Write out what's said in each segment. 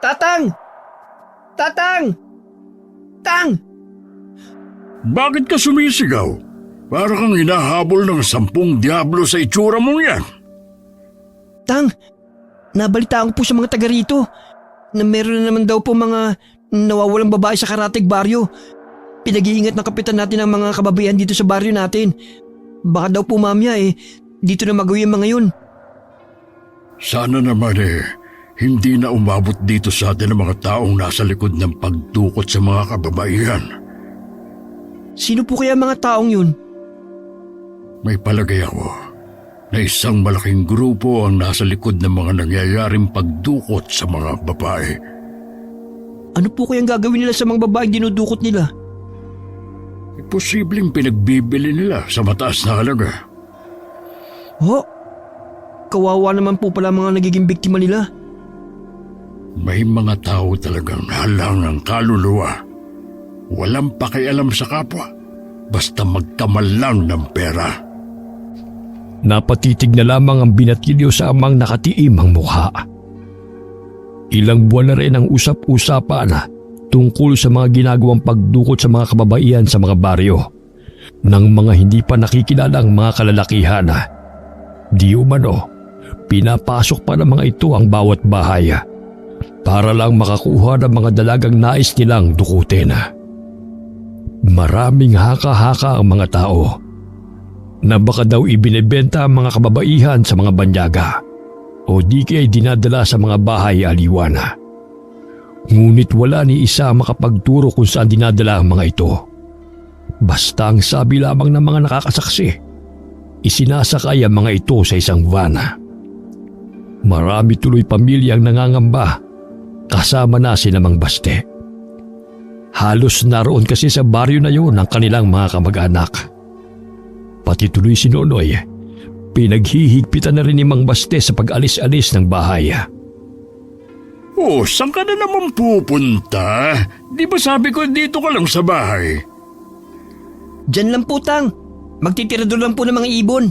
Tatang! Tatang! Tang! Bakit ka sumisigaw? Para kang hinahabol ng 10 diablo sa itsura mong yan. Tang! Nabalitaan ko po sa mga taga rito na meron na naman daw po mga nawawalang babae sa Karatig baryo. Pinag-iingat ng kapitan natin ang mga kababayan dito sa baryo natin. Baka daw po mamaya dito na magawi ang mga yun. Sana naman hindi na umabot dito sa atin ang mga taong nasa likod ng pagdukot sa mga kababaihan. Sino po kaya mga taong yun? May palagay ako na isang malaking grupo ang nasa likod ng mga nangyayaring pagdukot sa mga babae. Ano po kayang gagawin nila sa mga babaeng dinudukot nila? Posibleng pinagbibili nila sa mataas na halaga. Ho? Kawawa naman po pala mga nagiging biktima nila. May mga tao talagang halangang kaluluwa. Walang pakialam sa kapwa. Basta magkamal lang ng pera. Napatitig na lamang ang binatilyo sa amang nakatiim ang mukha. Ilang buwan na rin ang usap-usapan tungkol sa mga ginagawang pagdukot sa mga kababaihan sa mga baryo ng mga hindi pa nakikilalang mga kalalakihan. Di umano, pinapasok pa ng mga ito ang bawat bahay para lang makakuha ng mga dalagang nais nilang dukutin. Maraming haka-haka ang mga tao na baka daw ibinebenta ang mga kababaihan sa mga banyaga o di kaya dinadala sa mga bahay aliwan. Ngunit wala ni isa makapagturo kung saan dinadala ang mga ito. Basta ang sabi lamang ng mga nakakasaksi, isinasakay ang mga ito sa isang van. Marami tuloy pamilyang nangangamba kasama na si Mang Baste. Halos naroon kasi sa baryo na yun ang kanilang mga kamag-anak. Pati tuloy si Nonoy, pinaghihigpitan na rin ni Mang Baste sa pag-alis-alis ng bahay. Saan ka na naman pupunta? Di ba sabi ko dito ka lang sa bahay? Diyan lang po, Tang. Magtitira doon lang po ng mga ibon.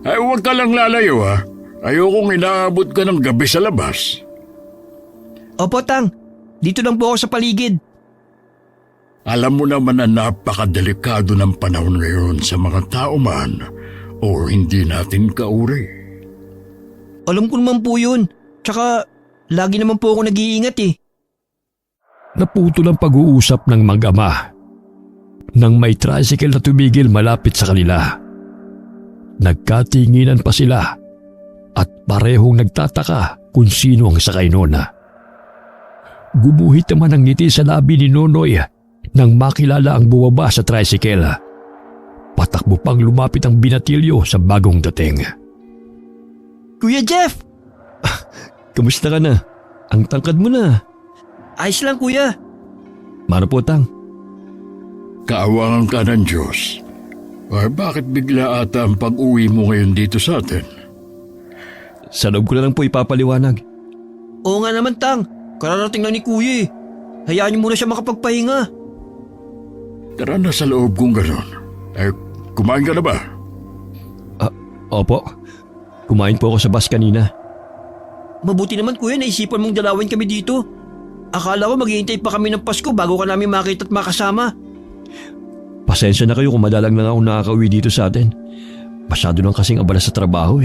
Ay, huwag ka lang lalayo ha. Ayokong inaabot ka ng gabi sa labas. Opo, Tang. Dito lang po ako sa paligid. Alam mo naman na napakadelikado ng panahon ngayon sa mga tao man o hindi natin kauri. Alam ko naman po yun. Tsaka, lagi naman po ako nag-iingat Naputol ang pag-uusap ng mag-ama nang may tricycle na tumigil malapit sa kanila. Nagkatinginan pa sila at parehong nagtataka kung sino ang sakay noon. Gumuhit naman ang ngiti sa labi ni Nonoy nang makilala ang bumaba sa tricycle. Patakbo pang lumapit ang binatilyo sa bagong dating. Kuya Jeff! Kamusta ka na? Ang tangkad mo na. Ayos lang, kuya. Mano po, Tang? Kaawangan ka ng Diyos. Ay, bakit bigla ata ang pag-uwi mo ngayon dito sa atin? Sa loob ko na lang po ipapaliwanag. Oo nga naman, Tang. Kararating lang ni kuya Hayaan niyo muna siya makapagpahinga. Tara na sa loob kung gano'n. Kumain ka na ba? Opo. Kumain po ako sa bus kanina. Mabuti naman, kuya, naisipan mong dalawin kami dito. Akala ko maghihintay pa kami ng Pasko bago ka namin makita at makasama. Pasensya na kayo kung madalang lang ako nakakauwi dito sa atin. Masyado lang kasing abala sa trabaho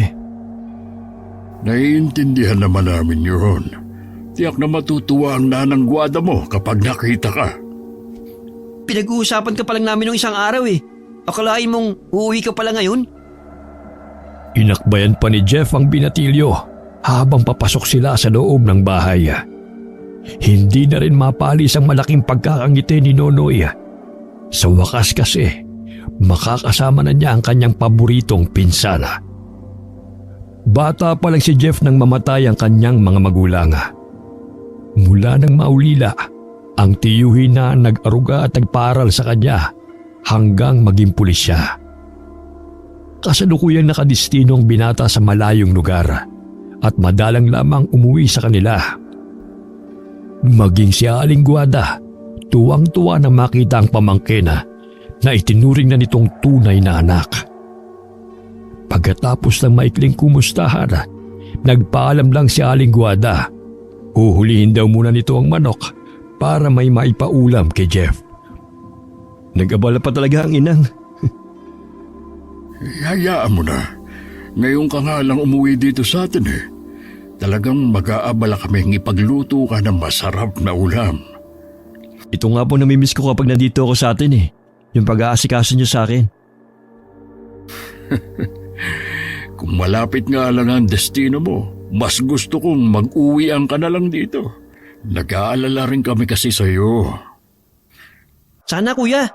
Naiintindihan naman namin yun. Tiyak na matutuwa ang nanang gwada mo kapag nakita ka. Pinag-uusapan ka pa lang namin ng isang araw Akalain mong uuwi ka pala ngayon? Inakbayan pa ni Jeff ang binatilyo habang papasok sila sa loob ng bahay. Hindi na rin mapalis ang malaking pagkakangiti ni Nonoy. Sa wakas kasi, makakasama na niya ang kanyang paboritong pinsala. Bata pa lang si Jeff nang mamatay ang kanyang mga magulang. Mula nang maulila, ang tiyuhin na nag-aruga at nagparal sa kanya hanggang maging pulis siya. Kasalukuyang nakadestino ang binata sa malayong lugar at madalang lamang umuwi sa kanila. Maging si Aling Guada, tuwang-tuwa na makita ang pamangkin na itinuring na nitong tunay na anak. Pagkatapos ng maikling kumustahan, nagpaalam lang si Aling Guada Huhulihin daw muna nito ang manok para may maipaulam kay Jeff. Nag-abala pa talaga ang inang. Hayaan mo na. Ngayon ka nga lang umuwi dito sa atin eh. Talagang mag-aabala kaming ipagluto ka ng masarap na ulam. Ito nga po namimiss ko kapag nandito ako sa atin eh. Yung pag-aasikaso niyo sa akin. Kung malapit nga lang ang destino mo, mas gusto kong mag-uwian ka na lang dito. Nag-aalala rin kami kasi sa'yo. Sana kuya,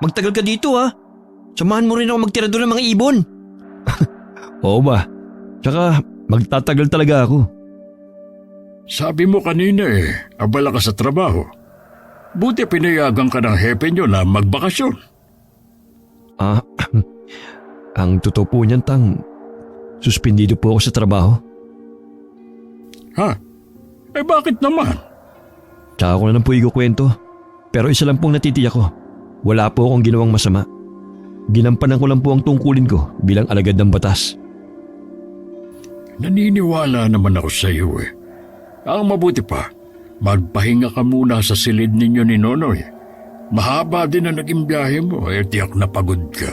magtagal ka dito ha. Samahan mo rin ako magtira doon ng mga ibon. Oo ba? Tsaka magtatagal talaga ako. Sabi mo kanina abala ka sa trabaho. Buti pinayagan ka ng hepe nyo na magbakasyon. Ang totoo po niyan, Tang, suspendido po ako sa trabaho. Ha? Bakit naman? Tsaka ko na lang po ikukwento. Pero isa lang pong natitiyak ko. Wala po akong ginawang masama. Ginampanan ko lang po ang tungkulin ko bilang alagad ng batas. Naniniwala naman ako sa iyo Ang mabuti pa, magpahinga ka muna sa silid ninyo ni Nonoy. Mahaba din na naging biyahe mo, tiyak na pagod ka.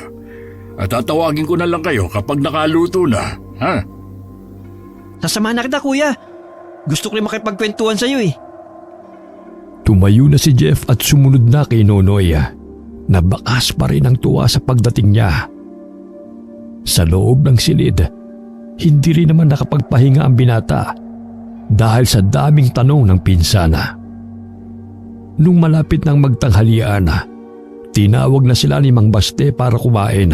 At tatawagin ko na lang kayo kapag nakaluto na, ha? Sasamahan na kita kuya. Gusto ko rin makipagkwentuhan sa'yo eh. Tumayo na si Jeff at sumunod na kay Nonoy. Nabakas pa rin ang tuwa sa pagdating niya. Sa loob ng silid, hindi rin naman nakapagpahinga ang binata dahil sa daming tanong ng pinsana. Nung malapit ng magtanghalian, tinawag na sila ni Mang Baste para kumain.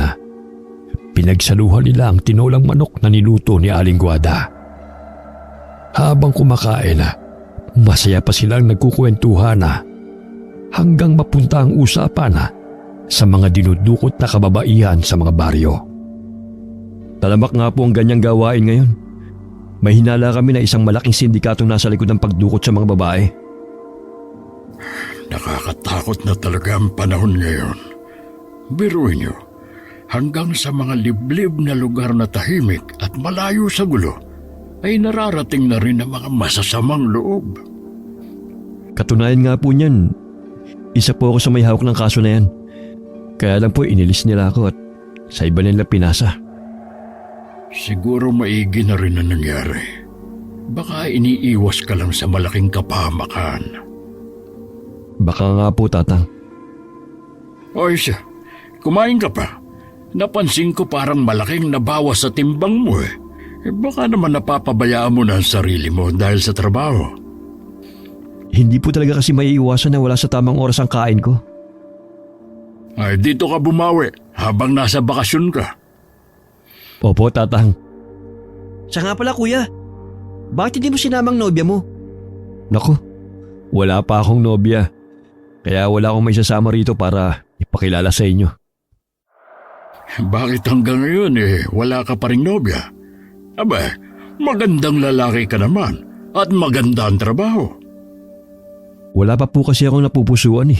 Pinagsaluhan nila ang tinolang manok na niluto ni Aling Guada. Habang kumakain, masaya pa silang nagkukwentuhan hanggang mapunta ang usapan sa mga dinudukot na kababaihan sa mga baryo. Talamak nga po ang ganyang gawain ngayon. May hinala kami na isang malaking sindikatong nasa likod ng pagdukot sa mga babae. Nakakatakot na talaga ang panahon ngayon. Biruin niyo, hanggang sa mga liblib na lugar na tahimik at malayo sa gulo, ay nararating na rin ang mga masasamang loob. Katunayan nga po niyan, isa po ako sa may hawak ng kaso na yan. Kaya lang po inilis nila ako at sa iba nila pinasa. Siguro maigi na rin ang nangyari. Baka iniiwas ka lang sa malaking kapahamakan. Baka nga po, Tatang. O siya, kumain ka pa. Napansin ko parang malaking nabawas sa timbang mo baka naman napapabayaan mo na ang sarili mo dahil sa trabaho. Hindi po talaga kasi maiiwasan na wala sa tamang oras ang kain ko. Ay, dito ka bumawi habang nasa bakasyon ka. Opo, Tatang. Siya nga pala, kuya. Bakit hindi mo sinamang nobya mo? Naku, wala pa akong nobya. Kaya wala akong may sasama rito para ipakilala sa inyo. Bakit hanggang ngayon wala ka pa ring nobya? Aba, magandang lalaki ka naman at maganda ang trabaho. Wala pa po kasi akong napupusuan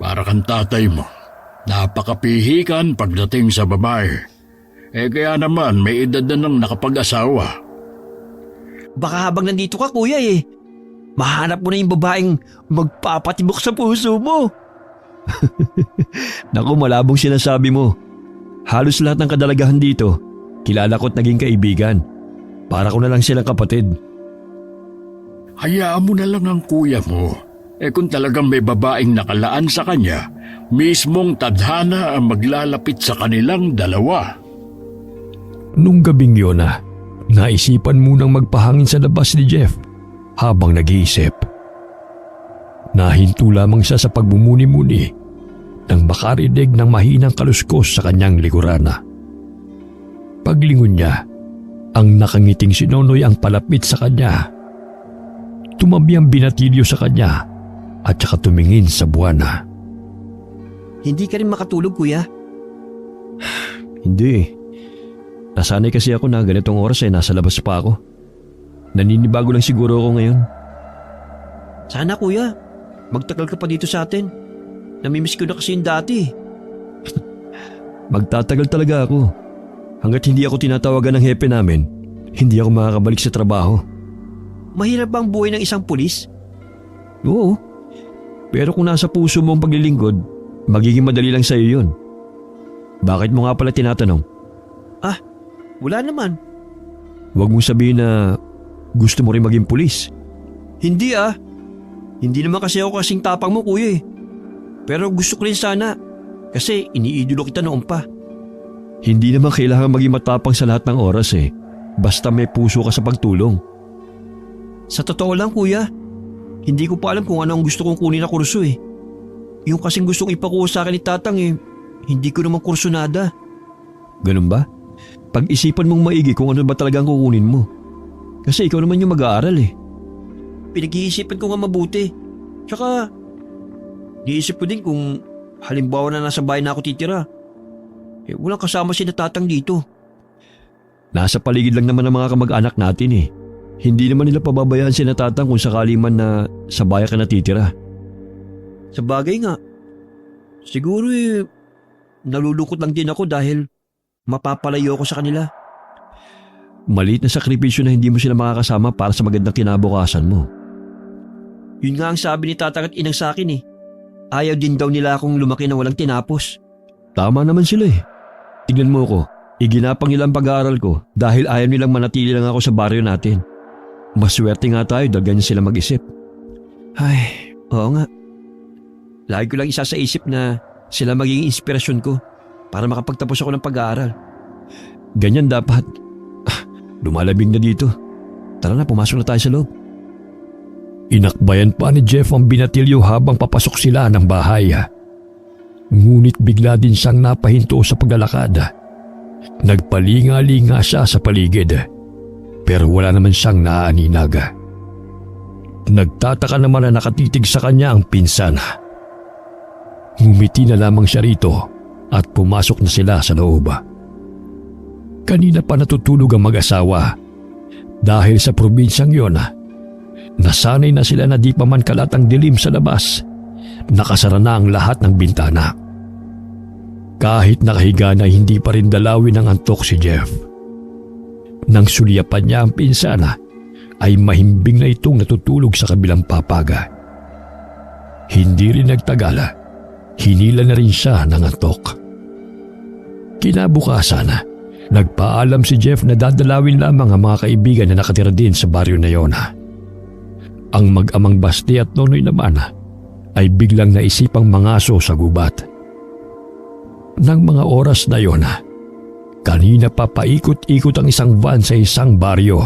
Para kang tatay mo. Napakapihikan pagdating sa babae. Kaya naman may edad na nang nakapag-asawa. Baka habang nandito ka, kuya mahanap mo na yung babaeng magpapatibok sa puso mo. Naku, malabong sinasabi mo. Halos lahat ng kadalagahan dito, kilala ko't naging kaibigan. Para ko na lang silang kapatid. Hayaan mo na lang ang kuya mo. Kung talagang may babaeng nakalaan sa kanya, mismong tadhana ang maglalapit sa kanilang dalawa. Nung gabing yun naisipan munang magpahangin sa labas ni Jeff habang nag-iisip. Nahinto lamang siya sa pagbumuni-muni nang makarinig ng mahinang kaluskos sa kanyang likuran. Paglingon niya, ang nakangiting si Nonoy ang palapit sa kanya. Tumabi ang binatilyo sa kanya at saka tumingin sa buwan. Hindi ka rin makatulog, kuya? Hindi. Nasanay kasi ako na ganitong oras nasa labas pa ako. Naninibago lang siguro ako ngayon. Sana, kuya. Magtagal ka pa dito sa atin. Namimiss ko na kasi yung dati. Magtatagal talaga ako. Hanggat hindi ako tinatawagan ng hepe namin, hindi ako makakabalik sa trabaho. Mahirap bang buhay ng isang pulis? Oo. Pero kung nasa puso mo ang paglilingkod, magiging madali lang sa'yo yun. Bakit mo nga pala tinatanong? Wala naman. Huwag mong sabihin na gusto mo rin maging pulis. Hindi Hindi naman kasi ako kasing tapang mo, kuya eh. Pero gusto ko rin sana. Kasi iniidolo kita noon pa. Hindi naman kailangan maging matapang sa lahat ng oras eh. Basta may puso ka sa pagtulong. Sa totoo lang, kuya, hindi ko pa alam kung ano ang gusto kong kunin na kurso eh. Yung kasing gustong ipakuha sa akin ni Tatang eh, hindi ko naman kursonada. Ganun ba? Pag-isipan mong maigi kung ano ba talagang kukunin mo. Kasi ikaw naman yung mag-aaral eh. Pinag-iisipan ko nga mabuti. Tsaka, niisip ko din kung halimbawa na nasa bahay na ako titira. Walang kasama si Tatang dito. Nasa paligid lang naman ng mga kamag-anak natin eh. Hindi naman nila pababayaan si Tatang kung sakali man na sa bahay ka natitira. Sa bagay nga, siguro nalulungkot lang din ako dahil mapapalayo ako sa kanila. Maliit na sakripisyo na hindi mo sila makakasama para sa magandang kinabukasan mo. Yun nga ang sabi ni Tatang at Inang sa akin eh. Ayaw din daw nila akong lumaki na walang tinapos. Tama naman sila eh. Tignan mo ko, iginapang nila ang pag-aaral ko dahil ayaw nilang manatili lang ako sa baryo natin. Maswerte nga tayo dahil ganyan sila mag-isip. Ay, oo nga. Lagi ko lang isa sa isip na sila magiging inspirasyon ko para makapagtapos ako ng pag-aaral. Ganyan dapat. Lumalabing na dito. Tara na, pumasok na tayo sa loob. Inakbayan pa ni Jeff ang binatilyo habang papasok sila ng bahay. Ngunit bigla din siyang napahinto sa paglalakad. Nagpalinga-linga siya sa paligid. Pero wala naman siyang naaaninag. Nagtataka naman na nakatitig sa kanya ang pinsan. Ngumiti na lamang siya rito at pumasok na sila sa loob. Kanina pa natutulog ang mag-asawa dahil sa probinsyang yon. Nasanay na sila na di pa man kalat ang dilim sa labas. Nakasara na ang lahat ng bintana. Kahit nakahiga na hindi pa rin dalawin ng antok si Jeff. Nang sulyapan niya ang pinsana ay mahimbing na itong natutulog sa kabilang papaga. Hindi rin nagtagala. Hinila na rin siya ng antok. Kinabukasan, nagpaalam si Jeff na dadalawin lamang ang mga kaibigan na nakatira din sa baryo na yon. Ang mag-amang Basti at Nonoy naman ay biglang naisipang mangaso sa gubat. Nang mga oras na yon, kanina pa paikot-ikot ang isang van sa isang baryo.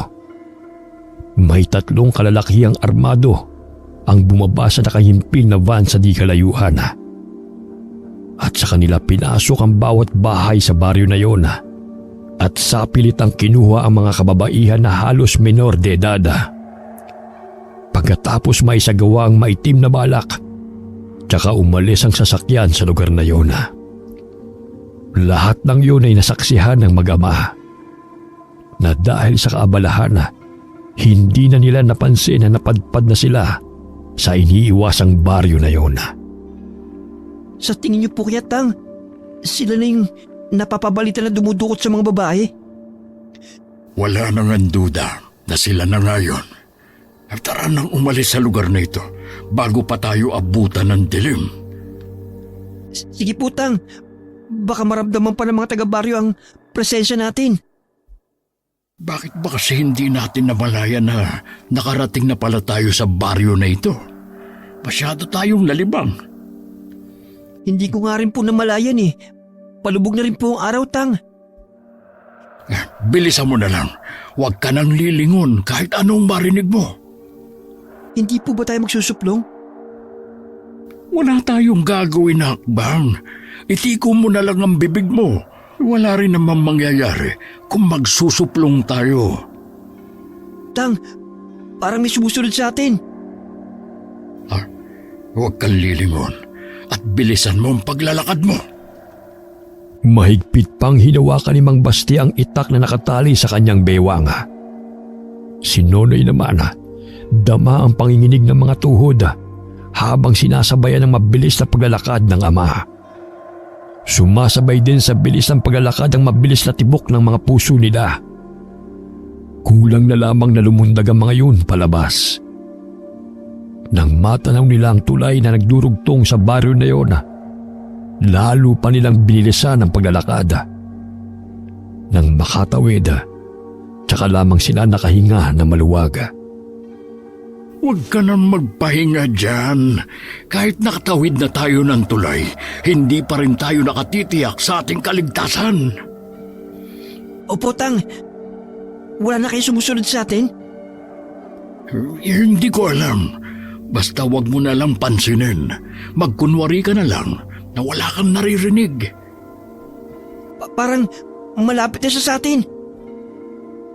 May 3 kalalakihang armado ang bumaba sa nakahimpil na van sa di kalayuan. At sa kanila pinasok ang bawat bahay sa baryo na yon at sapilit ang kinuha ang mga kababaihan na halos menor de edad. Pagkatapos may isagawa ang maitim na balak, tsaka umalis ang sasakyan sa lugar na yon. Lahat ng yun ay nasaksihan ng mag-ama na dahil sa kaabalahan, hindi na nila napansin na napadpad na sila sa iniiwasang baryo na yon. Sa tingin niyo po kaya, Tang, sila na yung napapabalita na dumudukot sa mga babae? Wala nang duda na sila na ngayon. At tara nang umalis sa lugar na ito bago pa tayo abutan ng dilim. Sige po, Tang. Baka maramdaman pa ng mga taga-baryo ang presensya natin. Bakit ba kasi hindi natin namalayan na nakarating na pala tayo sa baryo na ito? Masyado tayong lalibang. Hindi ko nga rin po namalayan eh. Palubog na rin po ang araw, Tang. Bilisan mo na lang. Huwag ka nang lilingon kahit anong marinig mo. Hindi po ba tayo magsusuplong? Wala tayong gagawin na hakbang. Itiko mo na lang ang bibig mo. Wala rin naman mangyayari kung magsusuplong tayo. Tang, parang may sumusunod sa atin. Huwag kang lilingon at bilisan mo ang paglalakad mo. Mahigpit pang hinawakan ni Mang Basti ang itak na nakatali sa kanyang bewang. Si Nonoy naman, dama ang panginginig ng mga tuhod habang sinasabayan ng mabilis na paglalakad ng ama. Sumasabay din sa bilis ng paglalakad ang mabilis na tibok ng mga puso nila. Kulang na lamang na lumundag ang mga yun palabas. Nang matanaw nila ang tulay na nagdurugtong sa baryo na yun, lalo pa nilang binilisan ang paglalakad. Nang makatawid, tsaka lamang sila nakahinga na maluwag. Huwag ka nang magpahinga dyan. Kahit nakatawid na tayo ng tulay, hindi pa rin tayo nakatitiyak sa ating kaligtasan. Opo, Tang. Wala na kayo sumusunod sa atin? Hindi ko alam. Basta wag mo na lang pansinin. Magkunwari ka na lang na wala kang naririnig. Parang malapit na siya sa atin.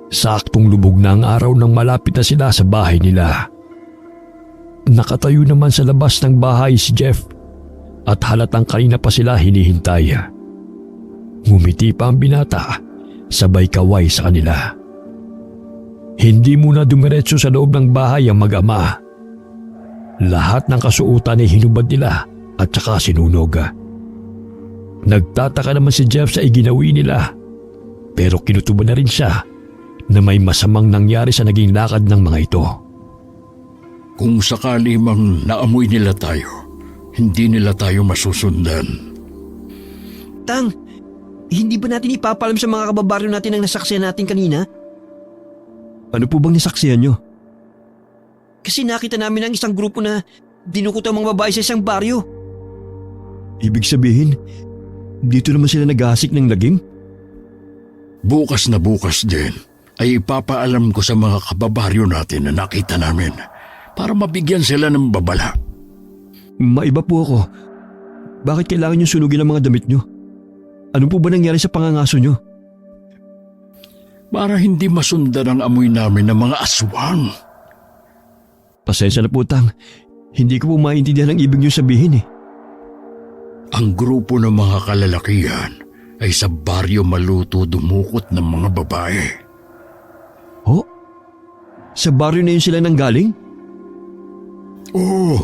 Saktong lubog na ang araw nang malapit na sila sa bahay nila. Nakatayo naman sa labas ng bahay si Jeff at halatang kanina pa sila hinihintay. Ngumiti pa ang binata, sabay kaway sa kanila. Hindi muna dumiretso sa loob ng bahay ang mag-ama. Lahat ng kasuotan ay hinubad nila at saka sinunog. Nagtataka naman si Jeff sa iginawi nila, pero kinutuban na rin siya na may masamang nangyari sa naging lakad ng mga ito. Kung sakali mang naamoy nila tayo, hindi nila tayo masusundan. Tang, hindi ba natin ipapalam sa mga kababaryo natin ang nasaksihan natin kanina? Ano po bang nasaksihan nyo? Kasi nakita namin ang isang grupo na dinukot ang mga babae sa isang baryo. Ibig sabihin, dito naman sila naghahasik ng lagim? Bukas na bukas din ay ipapaalam ko sa mga kababaryo natin na nakita namin para mabigyan sila ng babala. Maiba po ako. Bakit kailangan nyo sunugin ang mga damit nyo? Ano po ba nangyari sa pangangaso nyo? Para hindi masundan ang amoy namin ng mga aswang. Pasensya na po, Tang. Hindi ko po maintindihan ang ibig nyo sabihin eh. Ang grupo ng mga kalalakihan ay sa baryo Maluto dumukot ng mga babae. Ho? Sa baryo na yun sila nanggaling? Oo,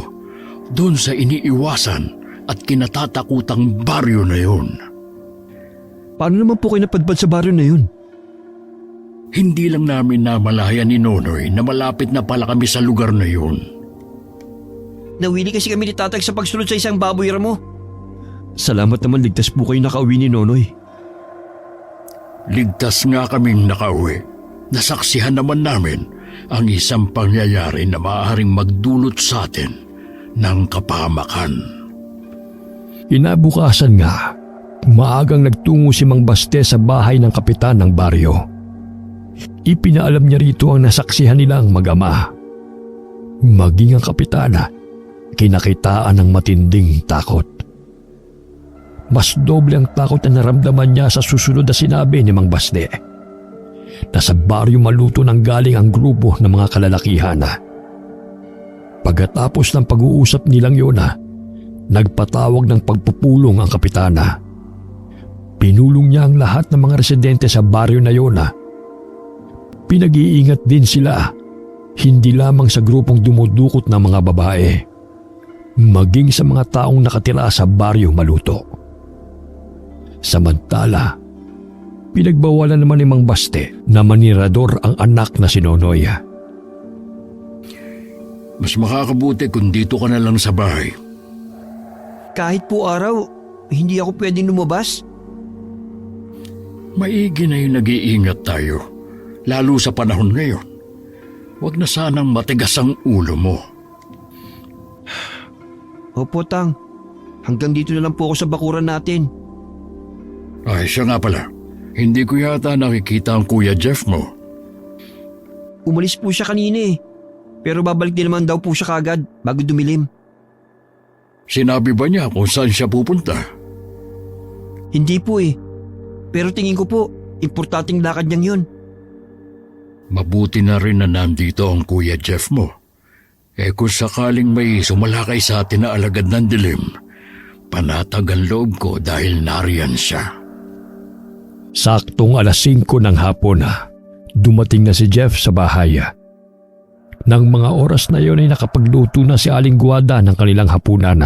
doon sa iniiwasan at kinatatakutang baryo na yun. Paano naman po kayo napadpad sa baryo na yun? Hindi lang namin namalayan ni Nonoy na malapit na pala kami sa lugar na yun. Nawili kasi kami ni Tatag sa pagsulod sa isang baboy ramo. Salamat naman ligtas po kayo nakauwi ni Nonoy. Ligtas nga kaming nakauwi. Nasaksihan naman namin ang isang pangyayari na maaaring magdulot sa atin ng kapahamakan. Inabukasan nga, maagang nagtungo si Mang Baste sa bahay ng kapitan ng baryo. Ipinaalam niya rito ang nasaksihan nilang mag-ama. Maging ang kapitana, kinakitaan ng matinding takot. Mas doble ang takot na naramdaman niya sa susunod na sinabi ni Mang Baste. Nasa baryo Maluto nang galing ang grupo ng mga kalalakihan. Pagkatapos ng pag-uusap nilang yun, nagpatawag ng pagpupulong ang kapitana. Pinulong niya ang lahat ng mga residente sa baryo na yun. Pinag-iingat din sila, hindi lamang sa grupong dumudukot ng mga babae, maging sa mga taong nakatira sa baryo Maluto. Samantala, pinagbawalan naman ni Mang Baste na manirador ang anak na si Nonoy. Mas makakabuti kung dito ka na lang sa bahay. Kahit po araw, hindi ako pwedeng lumabas. Maigi na yung nag-iingat tayo, lalo sa panahon ngayon. Huwag na sanang matigas ang ulo mo. Opo, Tang. Hanggang dito na lang po ako sa bakuran natin. Ay, siya nga pala. Hindi ko yata nakikita ang Kuya Jeff mo. Umalis po siya kanina eh. Pero babalik din naman daw po siya kagad bago dumilim. Sinabi ba niya kung saan siya pupunta? Hindi po eh. Pero tingin ko po, importanteng lakad niyang yun. Mabuti na rin na nandito ang Kuya Jeff mo. Kung sakaling may sumalakay sa atin na alagad ng dilim, panatag ang loob ko dahil nariyan siya. Saktong 5:00 ng hapon, dumating na si Jeff sa bahay. Nang mga oras na yon ay nakapagluto na si Aling Guada ng kanilang hapunan.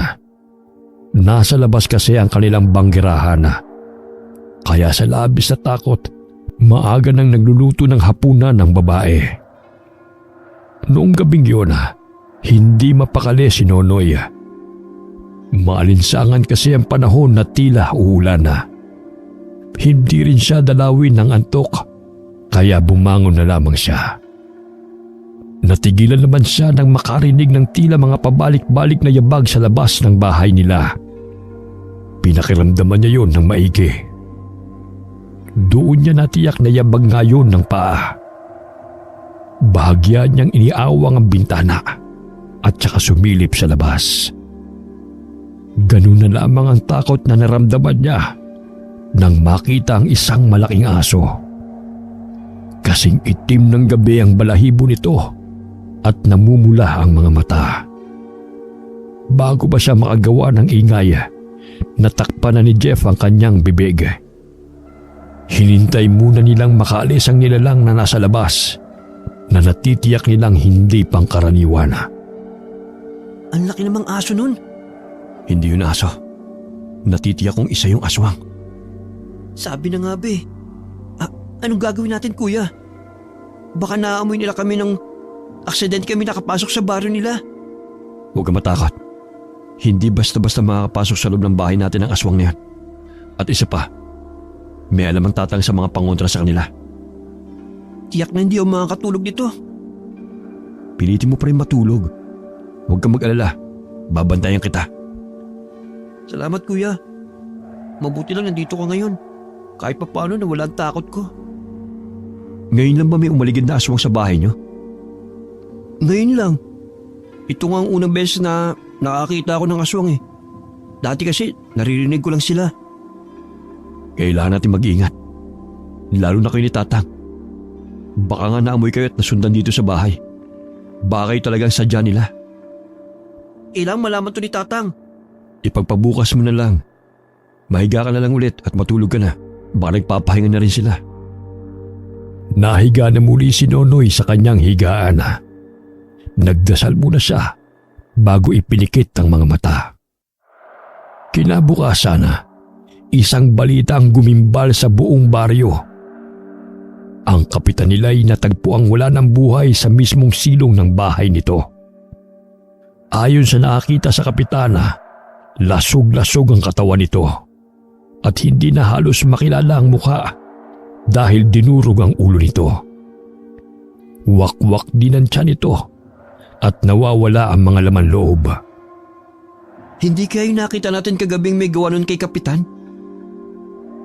Nasa labas kasi ang kanilang banggirahan. Kaya sa labis na takot, Maaga nang nagluluto ng hapunan ng babae. Noong gabing yun, hindi mapakali si Nonoy. Maalinsangan kasi ang panahon na tila uulan na. Hindi rin siya dalawin ng antok, kaya bumangon na lamang siya. Natigilan naman siya nang makarinig ng tila mga pabalik-balik na yabag sa labas ng bahay nila. Pinakiramdaman niya yon ng maigi. Doon niya natiyak na yabag ngayon ng paa. Bahagya niyang iniawang ang bintana at saka sumilip sa labas. Ganun na lamang ang takot na naramdaman niya nang makita ang isang malaking aso. Kasing itim ng gabi ang balahibo nito at namumula ang mga mata. Bago pa siya makagawa ng ingay, natakpan na ni Jeff ang kanyang bibig. Hinintay muna nilang makaalis ang nilalang na nasa labas na natitiyak nilang hindi pangkaraniwan. Ang laki namang aso nun. Hindi yun aso. Natitiyak kong isa yung aswang. Sabi na nga be. Anong gagawin natin kuya? Baka naamoy nila kami ng aksidente kami nakapasok sa baryo nila. Huwag kang matakot. Hindi basta-basta makakapasok sa loob ng bahay natin ang aswang na yan. At isa pa, may alam ang tatang sa mga pangontra sa kanila. Tiyak na hindi ako makakatulog dito. Pilitin mo pa rin matulog. Huwag kang mag-alala. Babantayan kita. Salamat kuya. Mabuti lang nandito ka ngayon. Kahit pa paano nawala ang takot ko. Ngayon lang ba may umaligid na aswang sa bahay niyo? Ngayon lang. Ito nga ang unang beses na nakakita ako ng aswang eh. Dati kasi naririnig ko lang sila. Kailangan natin mag-ingat. Lalo na kayo ni Tatang. Baka nga naamoy kayo at nasundan dito sa bahay. Baka kayo talagang sadya nila. Ilang malaman to ni Tatang. Ipagpabukas mo na lang. Mahiga ka na lang ulit at matulog ka na. Baka nagpapahinga na rin sila. Nahiga na muli si Nonoy sa kanyang higaan. Nagdasal muna siya bago ipinikit ang mga mata. Kinabukasan, isang balita ang gumimbal sa buong baryo. Ang kapitan nila'y natagpuang wala ng buhay sa mismong silong ng bahay nito. Ayon sa nakakita sa kapitana, lasog-lasog ang katawan nito at hindi na halos makilala ang mukha dahil dinurog ang ulo nito. Wakwak din ang tiyan nito at nawawala ang mga laman loob. Hindi kayo nakita natin kagabing may gawa nun kay Kapitan?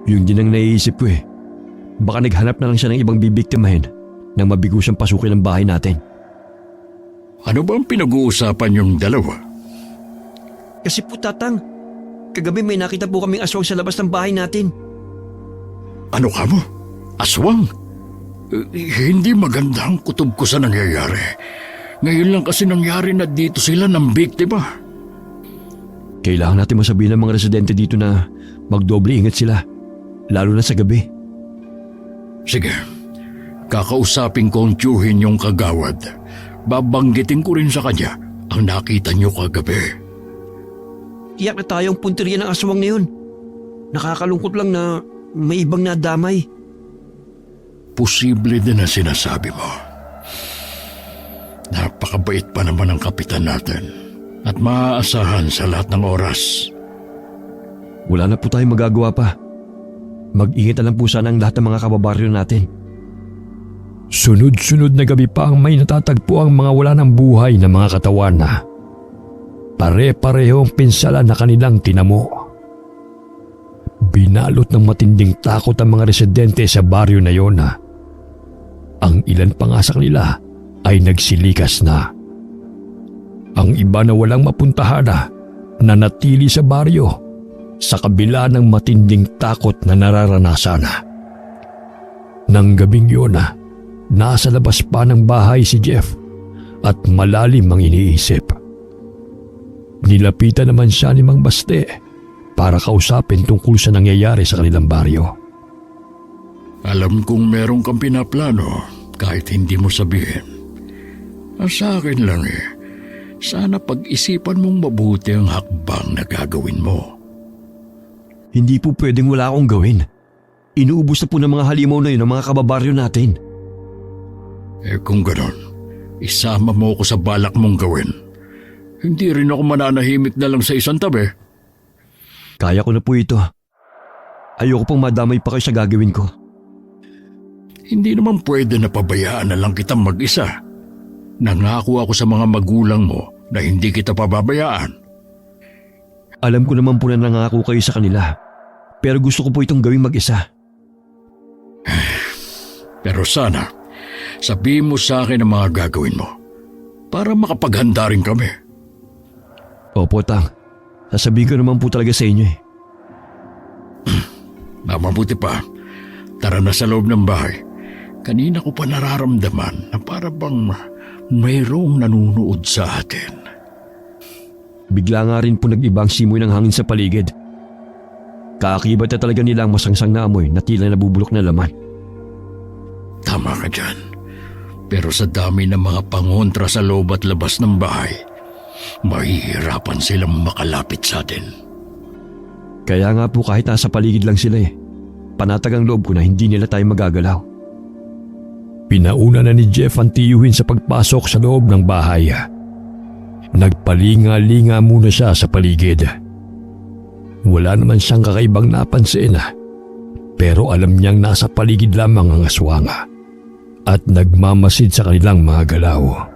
Yun din ang naiisip ko eh. Baka naghanap na lang siya ng ibang bibiktimahin nang mabigo siyang pasukin ng bahay natin. Ano ba ang pinag-uusapan yung dalawa? Kasi po Tatang, kagabi may nakita po kaming aswang sa labas ng bahay natin. Ano ka mo? Aswang? Hindi maganda ang kutob ko sa nangyayari. Ngayon lang kasi nangyari na dito sila ng biktima. Kailangan natin masabihin ng mga residente dito na magdoble ingat sila, lalo na sa gabi. Sige, kakausapin ko ang tiyuhin yung kagawad. Babanggitin ko rin sa kanya ang nakita niyo kagabi. Tiyak na tayong punteriya ng aswang na yun. Nakakalungkot lang na may ibang nadamay. Posible din ang sinasabi mo. Napakabait pa naman ang kapitan natin at maaasahan sa lahat ng oras. Wala na po tayong magagawa pa. Mag-ingat na lang po sana ang lahat ng mga kababaryo natin. Sunod-sunod na gabi pa ang may natatagpo ang mga wala ng buhay na mga katawan na pare-parehong pinsala na kanilang tinamo. Binalot ng matinding takot ang mga residente sa baryo na yon. Ang ilan pa nga sa kanila ay nagsilikas na. Ang iba na walang mapuntahan na natili sa baryo sa kabila ng matinding takot na nararanasan. Nang gabing yun, nasa labas pa ng bahay si Jeff at malalim ang iniisip. Nilapitan naman siya ni Mang Baste para kausapin tungkol sa nangyayari sa kanilang baryo. Alam kong meron kang pinaplano kahit hindi mo sabihin. Sa akin lang sana pag-isipan mong mabuti ang hakbang na gagawin mo. Hindi po pwedeng wala akong gawin. Inuubos na po ng mga halimaw na yun ang mga kababaryo natin. Kung ganon, isama mo ako sa balak mong gawin. Hindi rin ako mananahimik na lang sa isang tabi. Kaya ko na po ito. Ayoko pong madamay pa kayo sa gagawin ko. Hindi naman pwede na pabayaan na lang kitang mag-isa. Nangako ako sa mga magulang mo na hindi kita pababayaan. Alam ko naman po na nangako kayo sa kanila. Pero gusto ko po itong gawing mag-isa. Pero sana, sabihin mo sa akin ang mga gagawin mo para makapaghanda rin kami. Opo, Tang. Sasabihin ko naman po talaga sa inyo eh. Mabuti pa, tara na sa loob ng bahay. Kanina ko pa nararamdaman na para bang mayroong nanunood sa atin. Bigla nga rin po nag-ibang simoy ng hangin sa paligid. Kaakibat na talaga nila ang masangsang na amoy na tila nabubulok na laman. Tama ka dyan. Pero sa dami ng mga pangontra sa loob at labas ng bahay, mahihirapan silang makalapit sa atin. Kaya nga po kahit nasa paligid lang sila eh, panatag ang loob ko na hindi nila tayo magagalaw. Pinauna na ni Jeff ang tiyuhin sa pagpasok sa loob ng bahay. Nagpalinga-linga muna siya sa paligid. Wala naman siyang kakaibang napansin, pero alam niyang nasa paligid lamang ang aswanga at nagmamasid sa kanilang mga galaw.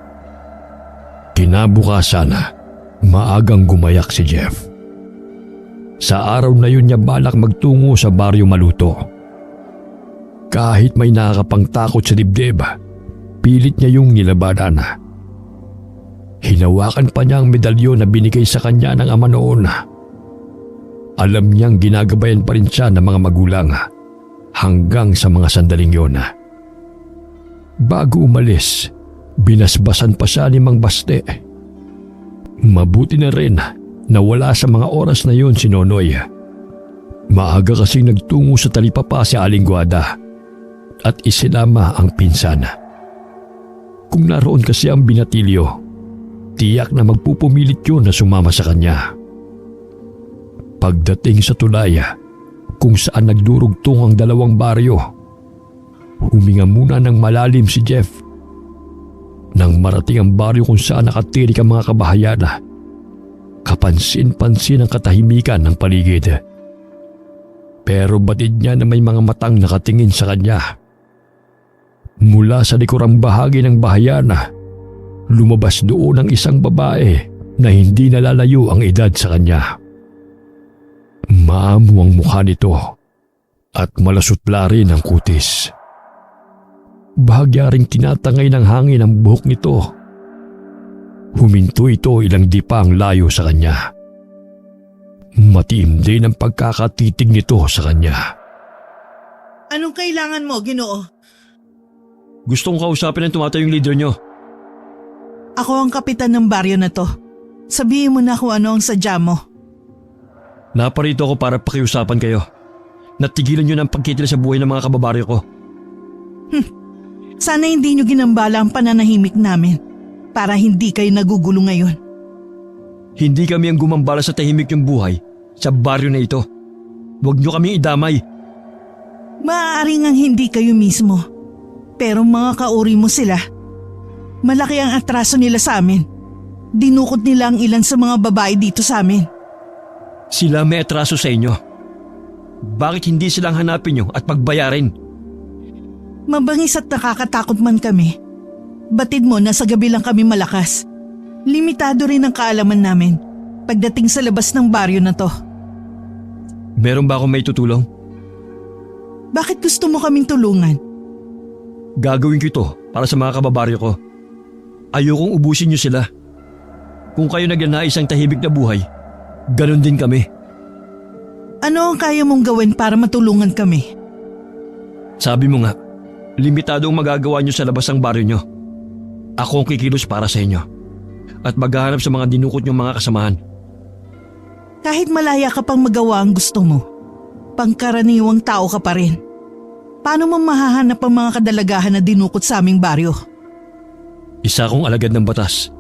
Kinabukasan, maagang gumayak si Jeff. Sa araw na yun niya balak magtungo sa Baryo Maluto. Kahit may nakakapangtakot sa dibdib, pilit niya yung nilabanan. Hinawakan pa niya ang medalyon na binigay sa kanya ng ama noon. Alam niyang ginagabayan pa rin siya ng mga magulang hanggang sa mga sandaling yon. Bago umalis, binasbasan pa siya ni Mang Baste. Mabuti na rin na wala sa mga oras na yon si Nonoy. Maaga kasing nagtungo sa talipapa si Aling Guada at isinama ang pinsan. Kung naroon kasi ang binatilyo, tiyak na magpupumilit yun na sumama sa kanya. Pagdating sa tulay kung saan nagdurugtong ang dalawang baryo, huminga muna ng malalim si Jeff. Nang marating ang baryo kung saan nakatirik ang mga kabahayan, kapansin-pansin ang katahimikan ng paligid. Pero batid niya na may mga matang nakatingin sa kanya. Mula sa likurang bahagi ng bahayan, lumabas doon ang isang babae na hindi nalalayo ang edad sa kanya. Maamo ang mukha nito at malasutla rin ang kutis. Bahagya ring tinatangay ng hangin ang buhok nito. Huminto ito ilang dipang layo sa kanya. Matiim din ang pagkakatitig nito sa kanya. Anong kailangan mo, Ginoo? Gustong kausapin ang tumatayong leader nyo. Ako ang kapitan ng baryo na to. Sabihin mo na kung ano ang sadya mo. Naparito ako para pakiusapan kayo. Natigilan nyo ng pagkitil sa buhay ng mga kababaryo ko. Sana hindi nyo ginambala ang pananahimik namin para hindi kayo nagugulo ngayon. Hindi kami ang gumambala sa tahimik yung buhay sa baryo na ito. Huwag nyo kaming idamay. Maaaring ang hindi kayo mismo, pero mga kauri mo sila. Malaki ang atraso nila sa amin. Dinukot nila ang ilan sa mga babae dito sa amin. Sila may atraso sa inyo. Bakit hindi silang hanapin nyo at pagbayarin? Mabangis at nakakatakot man kami. Batid mo na sa gabi lang kami malakas. Limitado rin ang kaalaman namin pagdating sa labas ng baryo na to. Meron ba akong may tutulong? Bakit gusto mo kaming tulungan? Gagawin ko ito para sa mga kababaryo ko. Ayokong ubusin nyo sila. Kung kayo nagnanais ang tahimik na buhay, ganun din kami. Ano ang kaya mong gawin para matulungan kami? Sabi mo nga, limitado ang magagawa nyo sa labas ng baryo nyo. Ako ang kikilos para sa inyo at maghahanap sa mga dinukot nyong mga kasamahan. Kahit malaya ka pang magawa ang gusto mo, pangkaraniwang tao ka pa rin. Paano mo mahahanap ang mga kadalagahan na dinukot sa aming baryo? Isa akong alagad ng batas.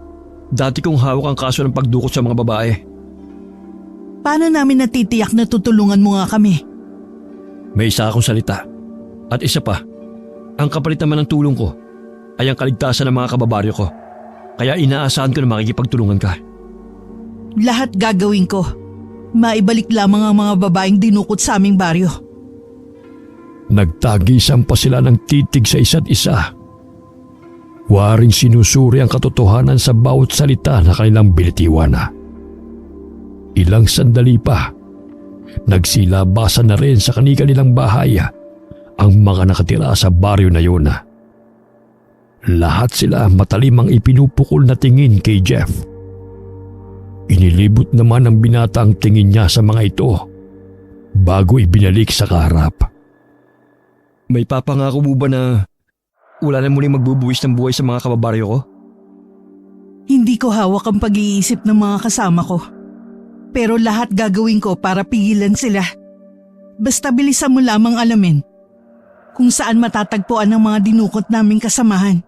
Dati kong hawak ang kaso ng pagdukot sa mga babae. Paano namin natitiyak na tutulungan mo nga kami? May isa akong salita. At isa pa, ang kapalit naman ng tulong ko ay ang kaligtasan ng mga kababaryo ko. Kaya inaasahan ko na makikipagtulungan ka. Lahat gagawin ko. Maibalik lamang ang mga babaeng dinukot sa aming baryo. Nagtagisan pa sila ng titig sa isa't isa. Waring sinusuri ang katotohanan sa bawat salita na kanilang binitiwan. Ilang sandali pa, nagsilabasan na rin sa kanilang bahay ang mga nakatira sa baryo na yun. Lahat sila matalimang ipinupukol na tingin kay Jeff. Inilibot naman ng binata ang tingin niya sa mga ito bago ibinalik sa kaharap. May papangako mo ba na wala na muling magbubuwis ng buhay sa mga kababaryo ko? Hindi ko hawak ang pag-iisip ng mga kasama ko. Pero lahat gagawin ko para pigilan sila. Basta bilisan mo lamang alamin kung saan matatagpuan ang mga dinukot naming kasamahan.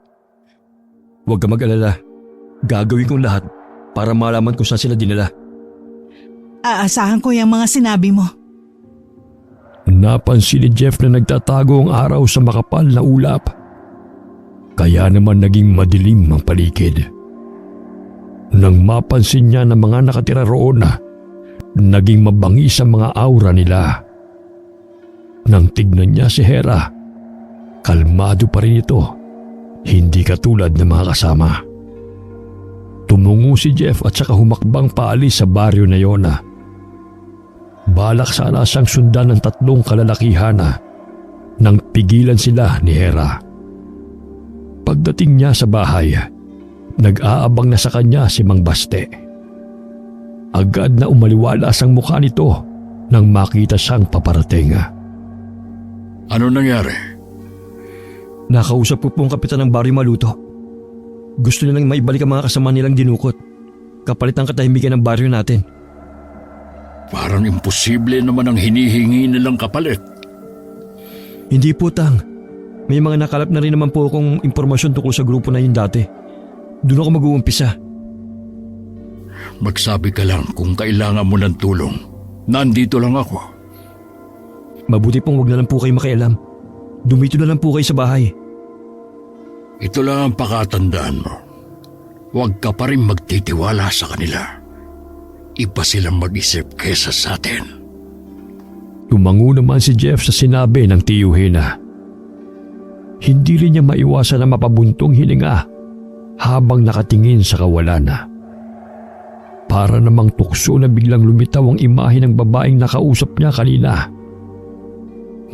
Huwag ka mag-alala. Gagawin kong lahat para malaman kung saan sila dinala. Aasahan ko yung mga sinabi mo. Napansin ni Jeff na nagtatago ang araw sa makapal na ulap. Kaya naman naging madilim ang paligid. Nang mapansin niya na mga nakatira roon naging mabangis ang mga aura nila. Nang tignan niya si Hera, kalmado pa rin ito, hindi katulad ng mga kasama. Tumungo si Jeff at saka humakbang paalis sa baryo na yon. Balak sana siyang sundan ng 3 kalalakihan nang pigilan sila ni Hera. Pagdating niya sa bahay, nag-aabang na sa kanya si Mang Baste. Agad na umaliwalas ang mukha nito nang makita siyang paparating. Ano nangyari? Nakausap ko po ang kapitan ng Baryo Maluto. Gusto nilang maibalik ang mga kasama nilang dinukot. Kapalit ang katahimikan ng baryo natin. Parang imposible naman ang hinihingi nilang kapalit. Hindi po, Tang. May mga nakalap na rin naman po akong impormasyon tungkol sa grupo na yun dati. Doon ako mag-uumpisa. Magsabi ka lang kung kailangan mo ng tulong. Nandito lang ako. Mabuti pong wag na lang po kayo makialam. Dumito na lang po kayo sa bahay. Ito lang ang pakatandaan mo. Huwag ka pa rin magtitiwala sa kanila. Iba silang mag-isip kesa sa atin. Tumango naman si Jeff sa sinabi ng tiyuhin. Hindi rin niya maiwasan na mapabuntong hininga habang nakatingin sa kawalan. Para namang tukso na biglang lumitaw ang imahe ng babaeng nakausap niya kanina.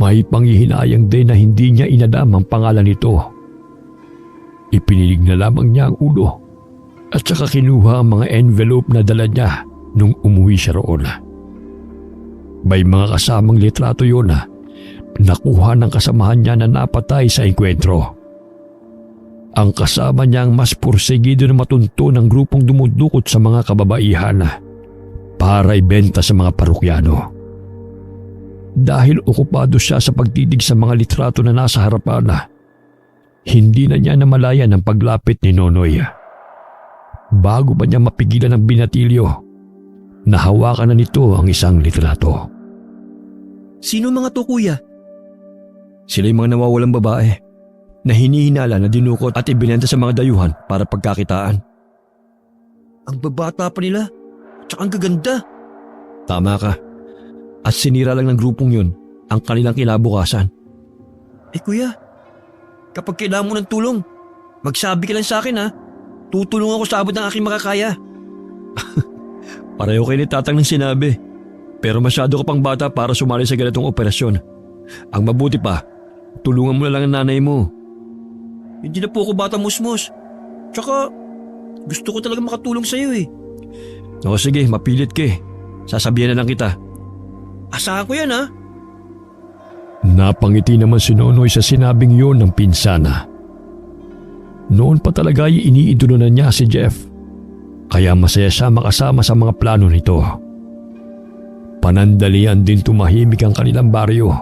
May panghihinayang din na hindi niya inadam ang pangalan nito. Ipinilig na lamang niya ang ulo at saka kinuha ang mga envelope na dala niya nung umuwi siya roon. May mga kasamang litrato yun nakuha ng kasamahan niya na napatay sa engkwentro. Ang kasama niyang mas pursigido na matunto ng grupong dumudukot sa mga kababaihan para ibenta sa mga parukyano. Dahil okupado siya sa pagtitig sa mga litrato na nasa harapan, hindi na niya namalayan ang paglapit ni Nonoy. Bago pa niya mapigilan ang binatilyo, nahawakan na nito ang isang litrato. Sino mga to, kuya? Sila yung mga nawawalang babae na hinihinala na dinukot at ibinenta sa mga dayuhan para pagkakitaan. Ang babata pa nila, tsaka ang gaganda. Tama ka. At sinira lang ng grupong yun ang kanilang kinabukasan. Kuya, kapag kailangan mo ng tulong, magsabi ka lang sa akin Tutulong ako sa abot ng aking makakaya. Pareho kayo ni Tatang ng sinabi. Pero masyado ka pang bata para sumali sa ganitong operasyon. Ang mabuti pa, tulungan mo na lang ang nanay mo. Hindi na po ako bata musmos. Tsaka, gusto ko talaga makatulong sa'yo O sige, mapilit ka. Sasabihan na lang kita. Asahan ko yan Napangiti naman si Nonoy sa sinabing yun ng pinsana. Noon pa talaga ay iniidolo na niya si Jeff. Kaya masaya siya makasama sa mga plano nito. Panandalian din tumahimik ang kanilang baryo.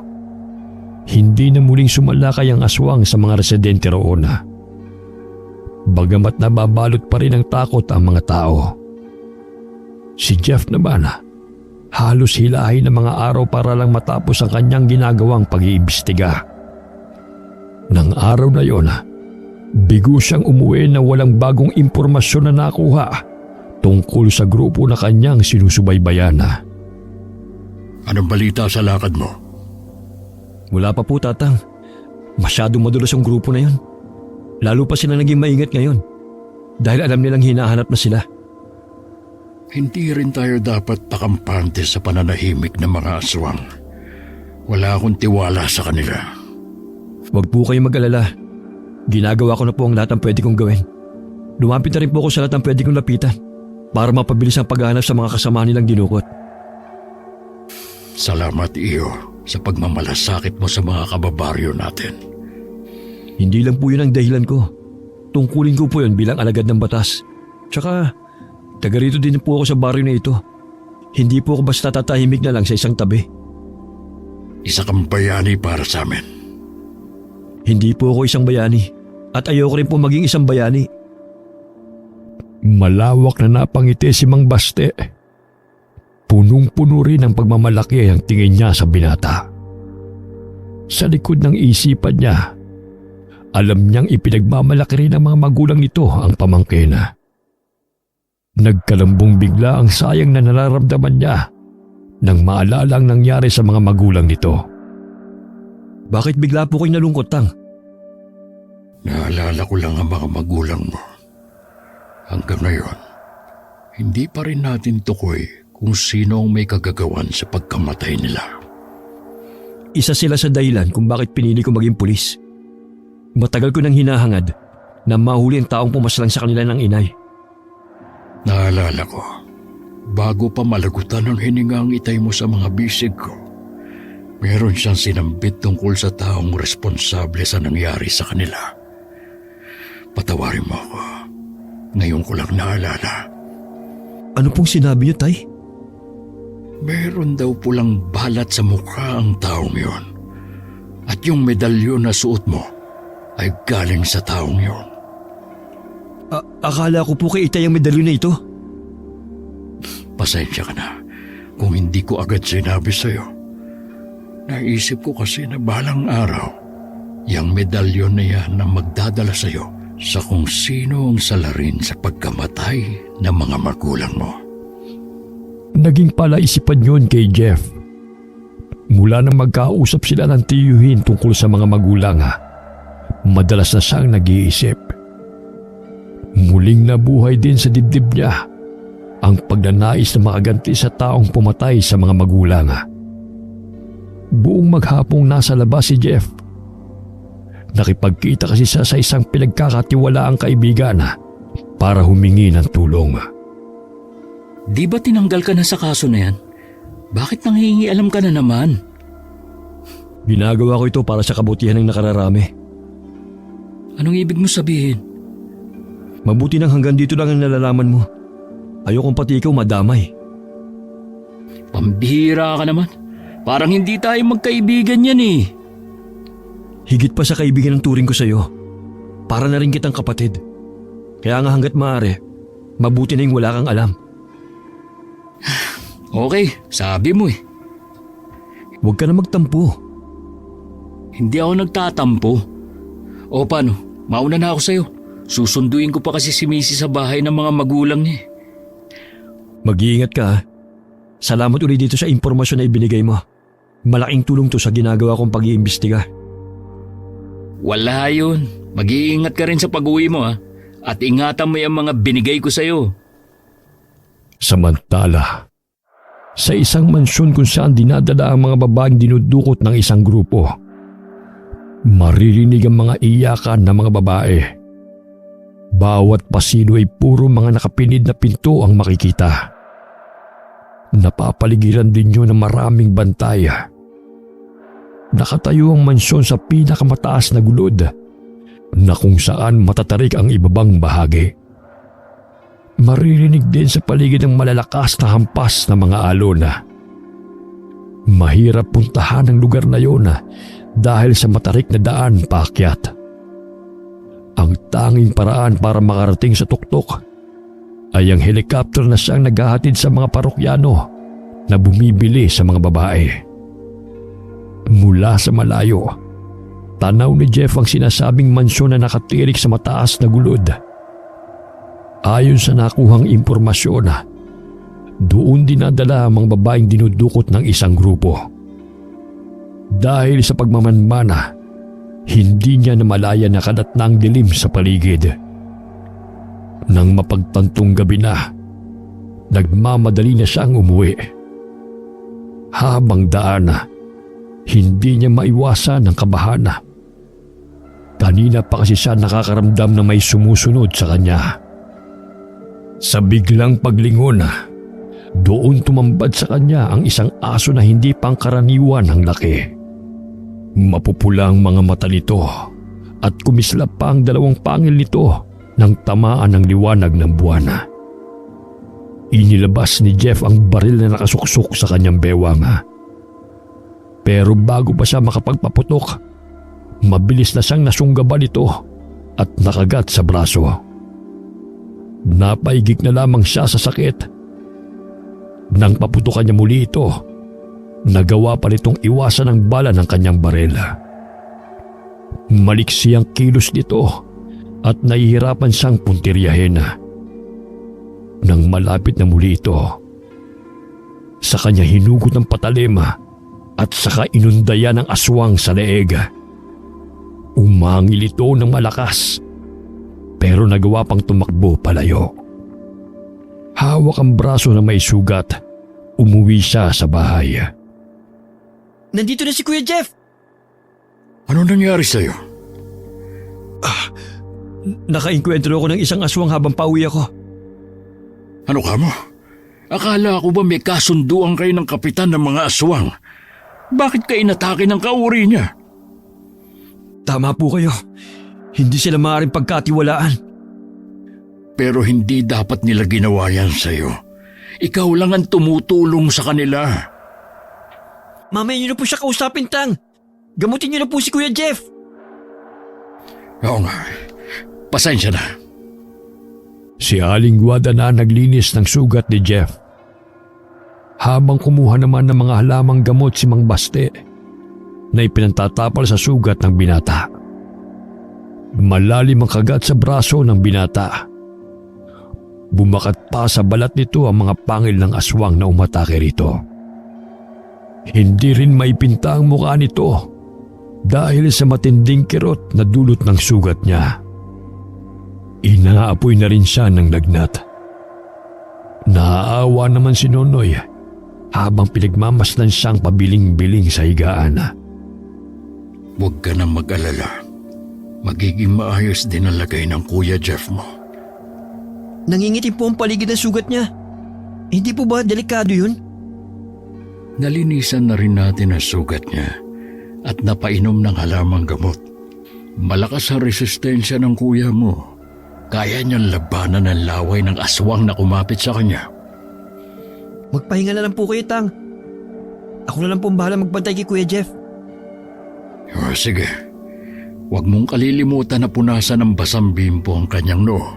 Hindi na muling sumalakay ang aswang sa mga residente roon. Bagamat nababalot pa rin ng takot ang mga tao. Si Jeff naman, Halos hilahin ng mga araw para lang matapos ang kanyang ginagawang pag-iimbestiga. Nang araw na yon, bigo siyang umuwi na walang bagong impormasyon na nakuha tungkol sa grupo na kanyang sinusubaybayan. Anong balita sa lakad mo? Wala pa po, Tatang. Masyadong madulas ang grupo na yon. Lalo pa sila naging maingat ngayon dahil alam nilang hinahanap na sila. Hindi rin tayo dapat takampante sa pananahimik ng mga aswang. Wala akong tiwala sa kanila. Huwag po kayong mag-alala. Ginagawa ko na po ang lahat ng pwede kong gawin. Lumapit na rin po ako sa lahat ng pwede kong lapitan para mapabilis ang paghahanap sa mga kasama nilang dinukot. Salamat, Iyo, sa pagmamalasakit mo sa mga kababaryo natin. Hindi lang po yun ang dahilan ko. Tungkulin ko po yun bilang alagad ng batas. Tsaka, taga rito din po ako sa baryo na ito. Hindi po ako basta tatahimik na lang sa isang tabi. Isa kang bayani para sa amin. Hindi po ako isang bayani at ayoko rin po maging isang bayani. Malawak na napangiti si Mang Baste. Punong-puno rin ang pagmamalaki ang tingin niya sa binata. Sa likod ng isipan niya, alam niyang ipinagmamalaki rin ng mga magulang nito ang pamangkin. Nagkalambong bigla ang sayang na nararamdaman niya nang maalala ang nangyari sa mga magulang nito. Bakit bigla po kayo nalungkot, Tang? Naalala ko lang ang mga magulang mo. Hanggang ngayon, hindi pa rin natin tukoy kung sino ang may kagagawan sa pagkamatay nila. Isa sila sa dahilan kung bakit pinili ko maging pulis. Matagal ko nang hinahangad na mahuli ang taong pumaslang sa kanila ng inay. Naalala ko, bago pa malagutan ng hininga ang itay mo sa mga bisig ko, meron siyang sinambit tungkol sa taong responsable sa nangyari sa kanila. Patawarin mo ako. Ngayon ko lang naalala. Ano pong sinabi niyo, Tay? Meron daw pulang balat sa mukha ang taong yon. At yung medalyon na suot mo ay galing sa taong yon. Akala ko po kay Itay ang medalyon na ito. Pasensya ka na kung hindi ko agad sinabi sa'yo. Naisip ko kasi na balang araw, yung medalyon na yan na magdadala sa'yo sa kung sino ang salarin sa pagkamatay ng mga magulang mo. Naging palaisipan yun kay Jeff. Mula nang magkausap sila ng tiyuhin tungkol sa mga magulang, madalas na siyang nag-iisip. Muling nabuhay din sa dibdib niya ang pagnanais na makaganti sa taong pumatay sa mga magulang. Buong maghapong nasa labas si Jeff. Nakipagkita kasi siya sa isang pinagkakatiwalaang kaibigan para humingi ng tulong. Di ba tinanggal ka na sa kaso na yan? Bakit nanghihingialam ka na naman? Ginagawa ko ito para sa kabutihan ng nakararami. Anong ibig mo sabihin? Mabuti nang hanggang dito lang ang nalalaman mo. Ayokong pati ikaw madamay. Pambihira ka naman. Parang hindi tayo magkaibigan yan eh. Higit pa sa kaibigan ng turing ko sa'yo. Para na rin kitang kapatid. Kaya nga hanggat maaari, mabuti na yung wala kang alam. Okay, sabi mo eh. Huwag ka na magtampo. Hindi ako nagtatampo. O paano, mauna na ako sa'yo. Susunduin ko pa kasi si Missy sa bahay ng mga magulang niya. Mag-iingat ka ha. Salamat ulit dito sa impormasyon na ibinigay mo. Malaking tulong to sa ginagawa kong pag-iimbestiga. Wala yun. Mag-iingat ka rin sa pag-uwi mo ha. At ingatan mo yung mga binigay ko sa'yo. Samantala, sa isang mansyon kung saan dinadala ang mga babaeng dinudukot ng isang grupo, maririnig ang mga iyakan ng mga babae. Bawat pasilyo ay puro mga nakapinid na pinto ang makikita. Napapaligiran din yun ng maraming bantay. Nakatayo ang mansyon sa pinakamataas na gulod na kung saan matatarik ang ibabang bahagi. Maririnig din sa paligid ng malalakas na hampas na mga alon. Mahirap puntahan ang lugar na yun dahil sa matarik na daan paakyat. Ang tanging paraan para makarating sa tuktok ay ang helikopter na siyang naghahatid sa mga parokyano na bumibili sa mga babae. Mula sa malayo, tanaw ni Jeff ang sinasabing mansyon na nakatirik sa mataas na gulod. Ayon sa nakuhang impormasyon, doon dinadala ang mga babaeng dinudukot ng isang grupo. Dahil sa pagmamanmana, hindi niya namalaya na kalat na ang dilim sa paligid. Nang mapagtantong gabi na, nagmamadali na siyang umuwi. Habang daan, hindi niya maiwasan ang kabahana. Kanina pa kasi siya nakakaramdam na may sumusunod sa kanya. Sa biglang paglingon, doon tumambad sa kanya ang isang aso na hindi pangkaraniwan ang laki. Mapupula ang mga mata nito at kumislap pa ang dalawang pangil nito nang tamaan ng liwanag ng buwan. Inilabas ni Jeff ang baril na nakasuksok sa kanyang bewang. Pero bago pa siya makapagpaputok, mabilis na siyang nasunggaban ito at nakagat sa braso. Napaigik na lamang siya sa sakit. Nang paputukan niya muli ito, nagawa pa nitong iwasan ang bala ng kanyang baril. Maliksi ang kilos nito at nahihirapan siyang puntiryahin. Nang malapit na muli ito, sa kanya hinugot ng patalim at saka inundayan ng aswang sa leeg. Umangil ito ng malakas, pero nagawa pang tumakbo palayo. Hawak ang braso na may sugat, umuwi siya sa bahay. Nandito na si Kuya Jeff! Ano nangyari sa'yo? Nakainkwentro ako ng isang aswang habang pauwi ako. Ano ka mo? Akala ko ba may kasunduan kayo ng kapitan ng mga aswang? Bakit ka inatake ng kauri niya? Tama po kayo. Hindi sila maaaring pagkatiwalaan. Pero hindi dapat nila ginawa yan sa'yo. Ikaw lang ang tumutulong sa kanila. Mamaya niyo na po siya kausapin, Tang. Gamutin niyo na po si Kuya Jeff. Oo nga. Pasensya na. Si Aling Guada na naglinis ng sugat ni Jeff. Habang kumuha naman ng mga halamang gamot si Mang Baste na ipinantatapal sa sugat ng binata. Malalim ang kagat sa braso ng binata. Bumakat pa sa balat nito ang mga pangil ng aswang na umatake rito. Hindi rin maipinta ang mukha nito dahil sa matinding kirot na dulot ng sugat niya. Inaapoy na rin siya ng lagnat. Naaawa naman si Nonoy habang pinagmamasdan siyang pabiling-biling sa higaan. Huwag ka na mag-alala. Magiging maayos din ang lagay ng Kuya Jeff mo. Nangingitim po ang paligid ng sugat niya. Hindi po ba delikado yun? Nalinisan na rin natin ang sugat niya at napainom ng halamang gamot. Malakas ang resistensya ng kuya mo. Kaya niyang labanan ang laway ng aswang na kumapit sa kanya. Magpahinga na lang po kayo, Tang. Ako na lang po ang bahala magbantay kay Kuya Jeff. O sige, huwag mong kalilimutan na punasan ng basang bimpo ang kanyang noo.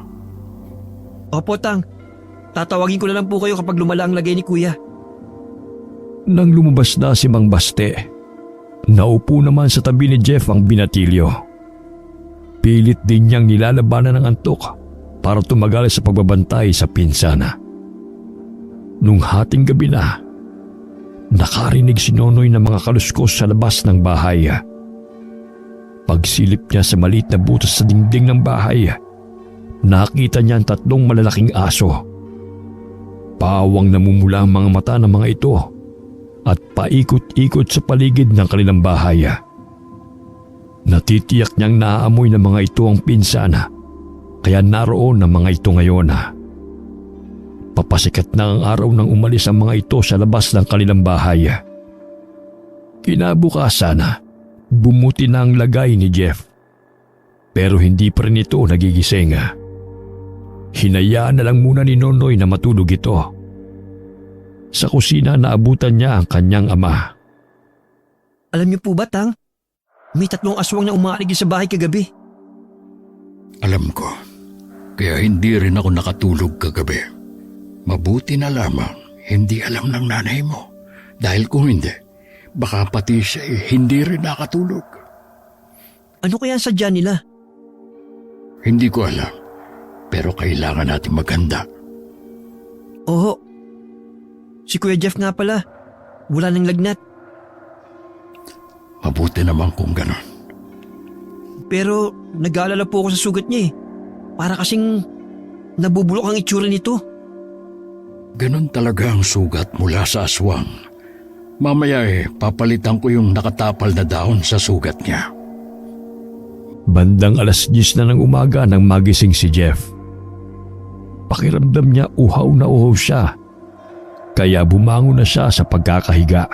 Opo, Tang. Tatawagin ko na lang po kayo kapag lumala ang lagay ni Kuya. Nang lumabas na si Mang Baste, naupo naman sa tabi ni Jeff ang binatilyo. Pilit din niyang nilalabanan ng antok para tumagal sa pagbabantay sa pinsana. Nung hating gabi na, nakarinig si Nonoy ng mga kaluskos sa labas ng bahay. Pagsilip niya sa maliit na butas sa dingding ng bahay, nakita niya ang 3 malalaking aso. Pawang namumula ang mga mata ng mga ito at paikot-ikot sa paligid ng kanilang bahay. Natitiyak niyang naaamoy ng mga ito ang pinsana, kaya naroon ang mga ito ngayon. Papasikat na ang araw nang umalis ang mga ito sa labas ng kanilang bahay. Kinabukasan, bumuti na ang lagay ni Jeff. Pero hindi pa rin ito nagigising. Hinayaan na lang muna ni Nonoy na matulog ito. Sa kusina naabutan niya ang kanyang ama. Alam niyo po ba, Tang? May 3 aswang na umaaligid sa bahay kagabi. Alam ko, kaya hindi rin ako nakatulog kagabi. Mabuti na lamang, hindi alam ng nanay mo. Dahil kung hindi, baka pati siya hindi rin nakatulog. Ano kaya ang sadya nila? Hindi ko alam, pero kailangan natin maghanda. Oo. Si Kuya Jeff nga pala. Wala nang lagnat. Mabuti naman kung ganon. Pero nag-aalala po ako sa sugat niya eh. Para kasing nabubulok ang itsura nito. Ganon talaga ang sugat mula sa aswang. Mamaya papalitan ko yung nakatapal na dahon sa sugat niya. Bandang 10:00 na ng umaga nang magising si Jeff. Pakiramdam niya uhaw na uhaw siya. Kaya bumangon na siya sa pagkakahiga.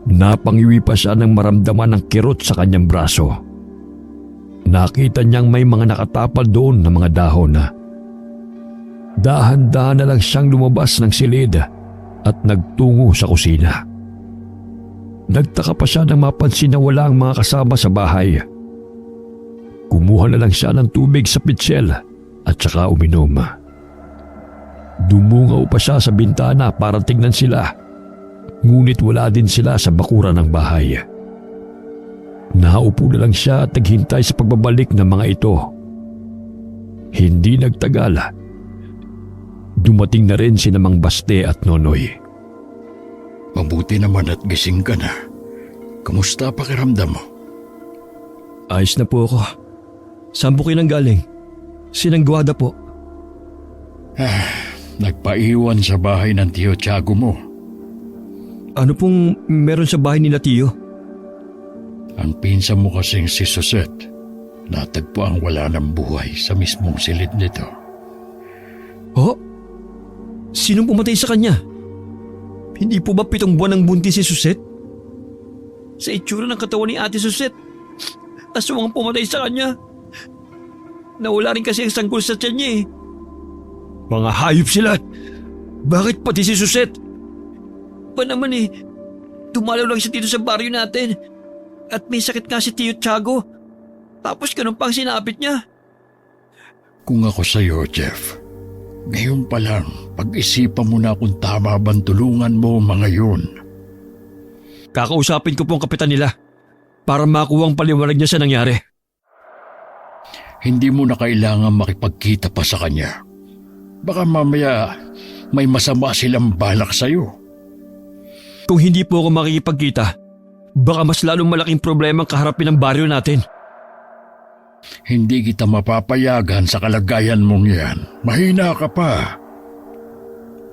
Napangiwi pa siya nang maramdaman ng kirot sa kanyang braso. Nakita niyang may mga nakatapal doon na mga dahon na. Dahan-dahan na lang siyang lumabas ng silid at nagtungo sa kusina. Nagtaka pa siya nang mapansin na wala ang mga kasama sa bahay. Kumuha na lang siya ng tubig sa pitsel at saka uminom. Dumungaw pa siya sa bintana para tingnan sila, ngunit wala din sila sa bakuran ng bahay. Naupo na lang siya at naghintay sa pagbabalik ng mga ito. Hindi nagtagal. Dumating na rin si Mang Baste at Nonoy. Mabuti naman at gising ka na. Kamusta pakiramdam mo? Ayos na po ako. Saan po kayo nang galing? Sinanggwada po. Nagpaiwan sa bahay ng Tio Tiago mo. Ano pong meron sa bahay nila, Tiyo? Ang pinsan mo kasing si Susette, natagpo ang wala ng buhay sa mismong silid nito. Oh? Sinong pumatay sa kanya? Hindi po ba 7 buwan ng buntis si Susette? Sa itsura ng katawan ni Ate Susette, aswang ang pumatay sa kanya. Nawala rin kasi ang sanggol sa tiyan niya eh. Mga hayop sila! Bakit pati si Susette? Pa naman eh, dumalaw lang siya dito sa baryo natin. At may sakit nga si Tio Tiago. Tapos ganun pang sinapit niya. Kung ako sa'yo, Jeff, ngayon pa lang, pag-isipan mo na kung tama bang tulungan mo mga yun. Kakausapin ko po ang kapitan nila para makuha ang paliwanag niya sa nangyari. Hindi mo na kailangan makipagkita pa sa kanya. Baka mamaya may masama silang balak sa'yo. Kung hindi po ako makikipagkita, baka mas lalong malaking problema ang kaharapin ng baryo natin. Hindi kita mapapayagan sa kalagayan mong yan. Mahina ka pa.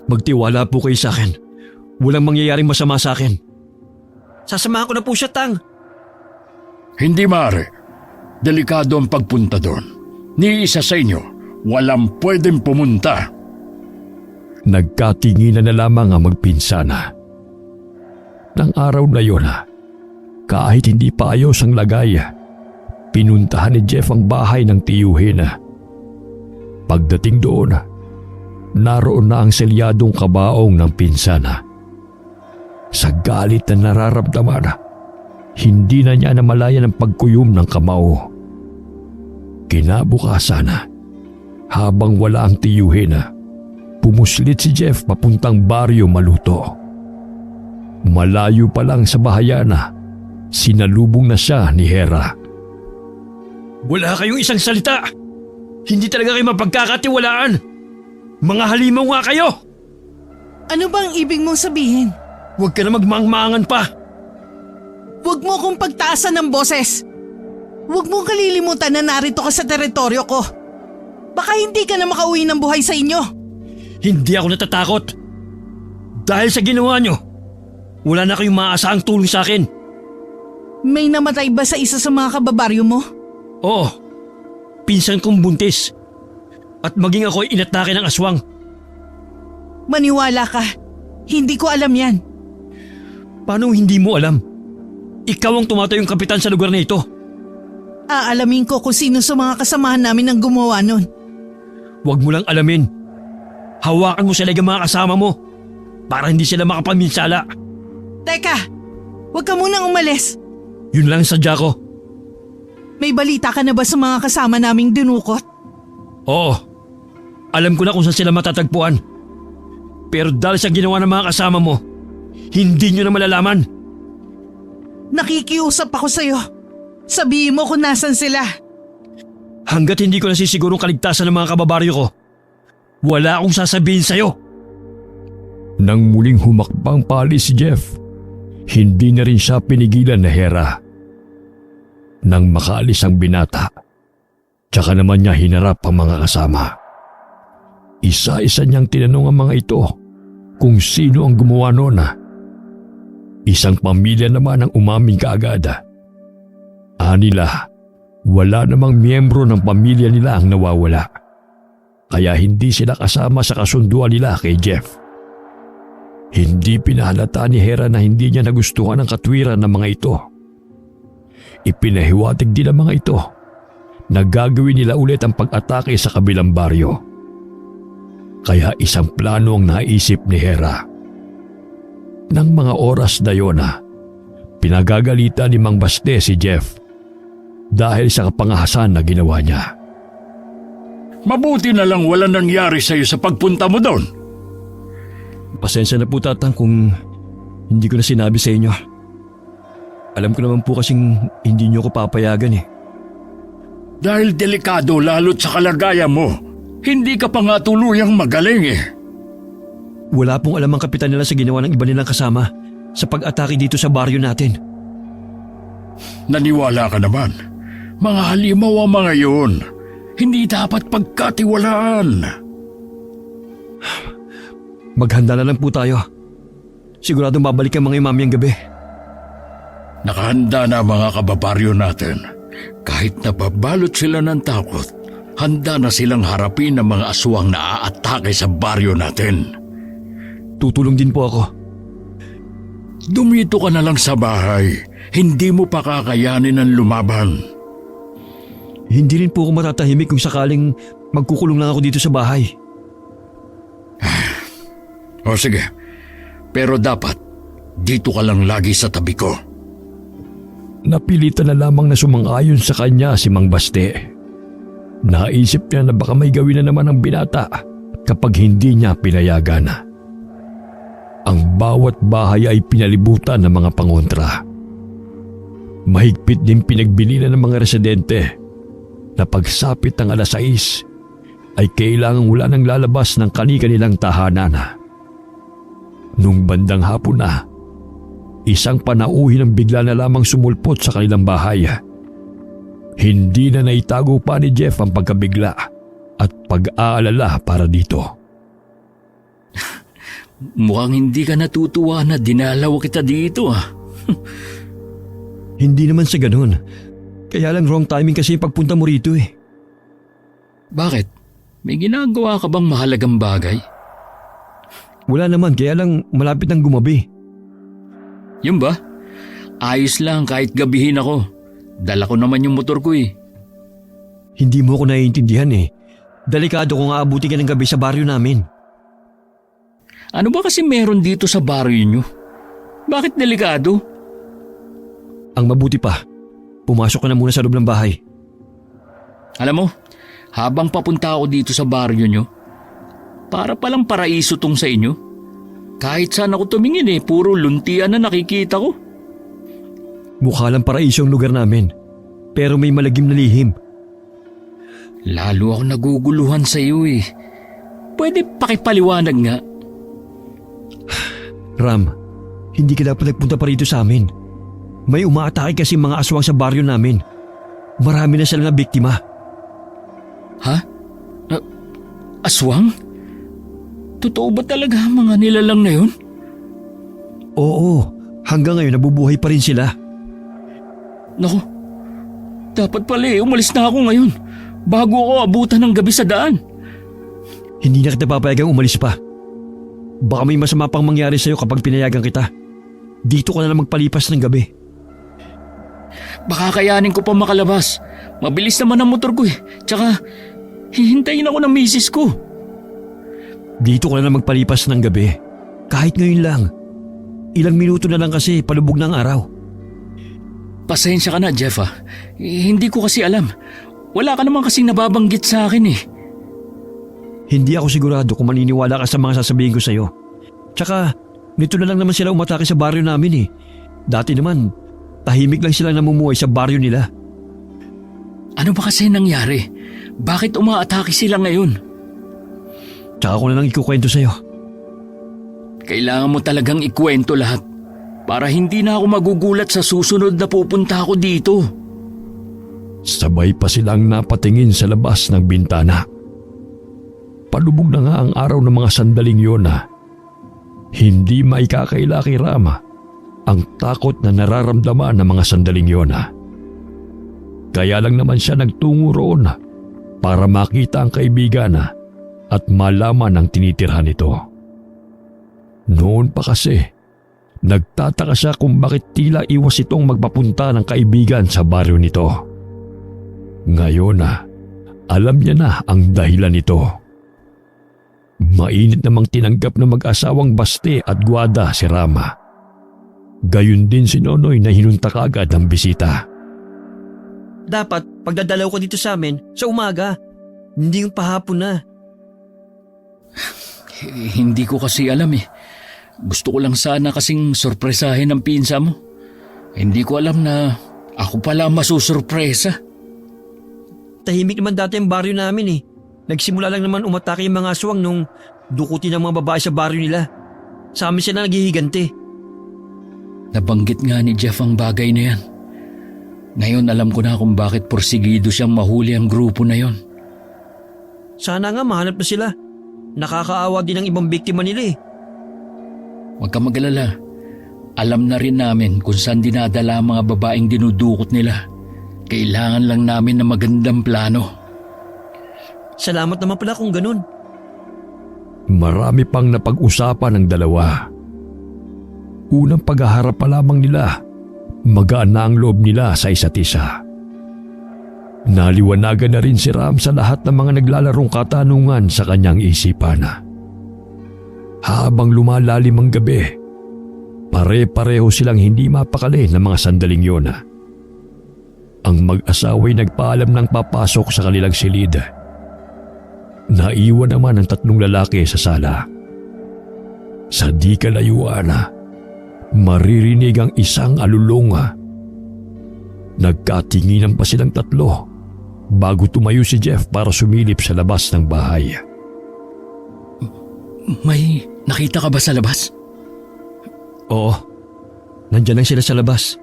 Magtiwala po kayo sa akin. Walang mangyayaring masama sa akin. Sasamahan ko na po siya, Tang. Hindi maaari. Delikado ang pagpunta doon. Ni isa sa inyo, walang pwedeng pumunta. Nagkatinginan na lamang ang magpinsana. Nang araw na yun, kahit hindi pa ayos ang lagay, pinuntahan ni Jeff ang bahay ng tiyuhin. Pagdating doon, naroon na ang selyadong kabaong ng pinsana. Sa galit na nararamdaman, hindi na niya namalayan ang pagkuyom ng kamao. Kinabukasan, habang wala ang tiyuhin, pumuslit si Jeff papuntang baryo Maluto. Malayo pa lang sa bahayan, sinalubong na siya ni Hera. Wala kayong isang salita! Hindi talaga kayo mapagkakatiwalaan! Mga halimaw nga kayo! Ano bang ibig mong sabihin? Huwag ka na magmangmangan pa! Huwag mo kong pagtaasan ng boses! Huwag mong kalilimutan na narito ka sa teritoryo ko. Baka hindi ka na makauwi ng buhay sa inyo. Hindi ako natatakot. Dahil sa ginawa nyo, wala na kayong maaasahang tulong sa akin. May namatay ba sa isa sa mga kababaryo mo? Oo, pinsan kong buntis. At maging ako'y inatake ng aswang. Maniwala ka. Hindi ko alam yan. Paano hindi mo alam? Ikaw ang tumatayong kapitan sa lugar na ito. Aalamin ko kung sino sa mga kasamahan namin ang gumawa nun. Huwag mo lang alamin. Hawakan mo sila ng mga kasama mo para hindi sila makapaminsala. Teka, huwag ka munang umalis. Yun lang sadya ko. May balita ka na ba sa mga kasama naming dinukot? Oo, alam ko na kung saan sila matatagpuan. Pero dahil sa ginawa ng mga kasama mo, hindi nyo na malalaman. Nakikiusap ako sa'yo. Sabihin mo kung nasan sila. Hanggat hindi ko nasisigurong kaligtasan ng mga kababaryo ko, wala akong sasabihin sa'yo. Nang muling humakbang pali si Jeff, hindi na rin siya pinigilan na Hera. Nang makaalis ang binata, tsaka naman niya hinarap ang mga kasama. Isa-isa niyang tinanong ang mga ito kung sino ang gumawa noon. Isang pamilya naman ang umaming kaagad. Anila, wala namang miyembro ng pamilya nila ang nawawala. Kaya hindi sila kasama sa kasunduan nila kay Jeff. Hindi pinahalata ni Hera na hindi niya nagustuhan ang katwiran ng mga ito. Ipinahiwatig din ng mga ito na gagawin nila ulit ang pag-atake sa kabilang baryo. Kaya isang plano ang naisip ni Hera. Nang mga oras na yun, pinagagalitan ni Mang Baste si Jeff dahil sa kapangahasan na ginawa niya. Mabuti na lang wala nangyari sa'yo sa pagpunta mo doon. Pasensya na po tatang kung hindi ko na sinabi sa inyo. Alam ko naman po kasing hindi nyo ko papayagan eh. Dahil delikado lalo't sa kalagayan mo, hindi ka pa nga tuluyang magaling eh. Wala pong alam ang kapitan nila sa ginawa ng iba nilang kasama sa pag-atake dito sa baryo natin. Naniwala ka naman. Mga halimaw ang mga yun. Hindi dapat pagkatiwalaan. Maghanda na lang po tayo. Siguradong babalik ang mga mamayang gabi. Nakahanda na ang mga kababaryo natin. Kahit nababalot sila ng takot, handa na silang harapin ang mga aswang na aatake sa baryo natin. Tutulong din po ako. Dumito ka na lang sa bahay. Hindi mo pa kakayanin ang lumaban. Hindi rin po ako matatahimik kung sakaling magkukulong lang ako dito sa bahay. O sige, pero dapat dito ka lang lagi sa tabi ko. Napilitan na lamang na sumang-ayon sa kanya si Mang Baste. Naisip niya na baka may gawin na naman ang binata kapag hindi niya pinayagan. Ang bawat bahay ay pinalibutan ng mga pangontra. Mahigpit din pinagbilinan ng mga residente na pagsapit ng alas 6 ay kailangang wala nang lalabas ng kani-kanilang tahanan. Nung bandang hapon na, isang panauhin ang bigla na lamang sumulpot sa kanilang bahay. Hindi na naitago pa ni Jeff ang pagkabigla at pag-aalala para dito. Mukhang hindi ka natutuwa na dinalaw kita dito Hindi naman sa ganun. Kaya lang wrong timing kasi yung pagpunta mo rito eh. Bakit? May ginagawa ka bang mahalagang bagay? Wala naman, kaya lang malapit ng gumabi. Yun ba? Ayos lang kahit gabihin ako. Dala ko naman yung motor ko eh. Hindi mo ako naiintindihan eh. Delikado kung aabuti ka ng gabi sa baryo namin. Ano ba kasi meron dito sa baryo nyo? Bakit delikado? Ang mabuti pa, pumasok ka na muna sa loob ng bahay. Alam mo, habang papunta ako dito sa baryo nyo, para palang paraiso tong sa inyo. Kahit saan ako tumingin puro luntian na nakikita ko. Mukha lang paraiso ang lugar namin, pero may malagim na lihim. Lalo ako naguguluhan sa iyo Pwede pakipaliwanag nga. Ram, hindi ka dapat nagpunta pa rito sa amin. May umaatake kasi mga aswang sa baryo namin. Marami na silang biktima. Ha? Aswang? Totoo ba talaga ang mga nilalang na yun? Oo, hanggang ngayon nabubuhay pa rin sila. Naku, dapat pala umalis na ako ngayon bago ako abutan ng gabi sa daan. Hindi na kita papayagang umalis pa. Baka may masama pang mangyari sa'yo kapag pinayagan kita. Dito ka na lang magpalipas ng gabi. Baka kayanin ko pa makalabas. Mabilis naman ang motor ko Tsaka, hihintayin ako ng misis ko. Dito ka na lang magpalipas ng gabi. Kahit ngayon lang. Ilang minuto na lang kasi palubog ng araw. Pasensya ka na, Jeff Hindi ko kasi alam. Wala ka naman kasing nababanggit sa akin Hindi ako sigurado kung maniniwala ka sa mga sasabihin ko sa'yo. Tsaka, nito na lang naman sila umatake sa baryo namin eh. Dati naman, tahimik lang sila namumuhay sa baryo nila. Ano ba kasi nangyari? Bakit umaatake sila ngayon? Tsaka ko na lang ikukwento sa'yo. Kailangan mo talagang ikwento lahat para hindi na ako magugulat sa susunod na pupunta ako dito. Sabay pa silang napatingin sa labas ng bintana. Palubog na nga ang araw ng mga sandaling yon na hindi maikakaila kay Rama ang takot na nararamdaman ng mga sandaling yon na. Kaya lang naman siya nagtungo roon para makita ang kaibigan at malaman ang tinitirhan nito. Noon pa kasi, nagtataka siya kung bakit tila iwas itong magpapunta ng kaibigan sa baryo nito. Ngayon alam niya na ang dahilan nito. Mainit namang tinanggap ng mag-asawang Baste at Guada si Rama. Gayun din si Nonoy na hinunta kaagad ng bisita. Dapat pagdadalaw ko dito sa amin sa umaga, hindi yung pahapon na. Hindi ko kasi alam eh. Gusto ko lang sana kasing sorpresahin ang pinsa mo. Hindi ko alam na ako pala masusurpresa. Tahimik naman dati ang baryo namin eh. Nagsimula lang naman umatake yung mga aswang nung dukutin ng mga babae sa baryo nila. Sa amin sila naghihigante. Nabanggit nga ni Jeff ang bagay na yan. Ngayon alam ko na kung bakit porsigido siyang mahuli ang grupo na yon. Sana nga mahanap na sila. Nakakaawa din ang ibang biktima nila eh. Huwag ka mag-alala. Alam na rin namin kung saan dinadala ang mga babaeng dinudukot nila. Kailangan lang namin ng magandang plano. Salamat naman pala kung ganun. Marami pang napag-usapan ng dalawa. Unang paghaharap pa lamang nila, magaan na ang loob nila sa isa't isa. Naliwanagan na rin si Ram sa lahat ng mga naglalarong katanungan sa kanyang isipan. Habang lumalalim ang gabi, pare-pareho silang hindi mapakali ng mga sandaling yon. Ang mag-asawa'y nagpaalam ng papasok sa kanilang silid. Naiwan naman ang tatlong lalaki sa sala. Sa di kalayuan, maririnig ang isang alulong. Nagkatinginan pa silang tatlo bago tumayo si Jeff para sumilip sa labas ng bahay. May nakita ka ba sa labas? Oo, nandyan lang sila sa labas.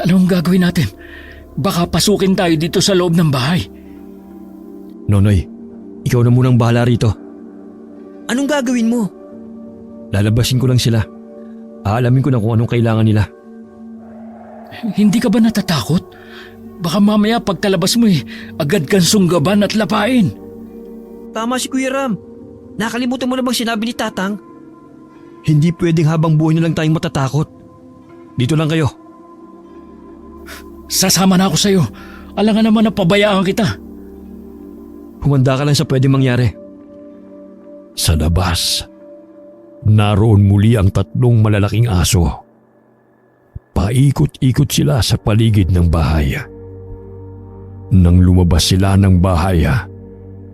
Anong gagawin natin? Baka pasukin tayo dito sa loob ng bahay. Nonoy, ikaw na munang bahala rito. Anong gagawin mo? Lalabasin ko lang sila. Aalamin ko na kung anong kailangan nila. Hindi ka ba natatakot? Baka mamaya pagkalabas mo agad kang sunggaban at lapain. Tama si Kuya Ram. Nakalimutan mo na bang sinabi ni Tatang? Hindi pwedeng habang buhay na lang tayong matatakot. Dito lang kayo. Sasama na ako sa'yo. Alangan naman na pabayaan kita. Humanda ka lang sa pwedeng mangyari. Sa labas, naroon muli ang tatlong malalaking aso. Paikot-ikot sila sa paligid ng bahay. Nang lumabas sila ng bahay,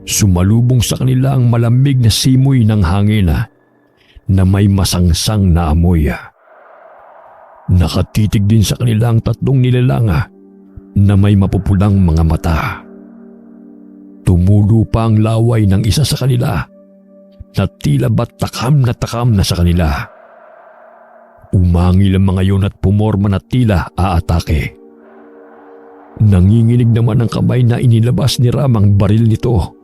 sumalubong sa kanila ang malamig na simoy ng hangin na may masangsang na amoy. Nakatitig din sa kanila ang tatlong nilalang na may mapupulang mga mata. Tumulo pa ang laway ng isa sa kanila na tila ba't takam na sa kanila. Umangil ang mga yun at pumorma na tila aatake. Nanginginig naman ang kamay na inilabas ni Ram ang baril nito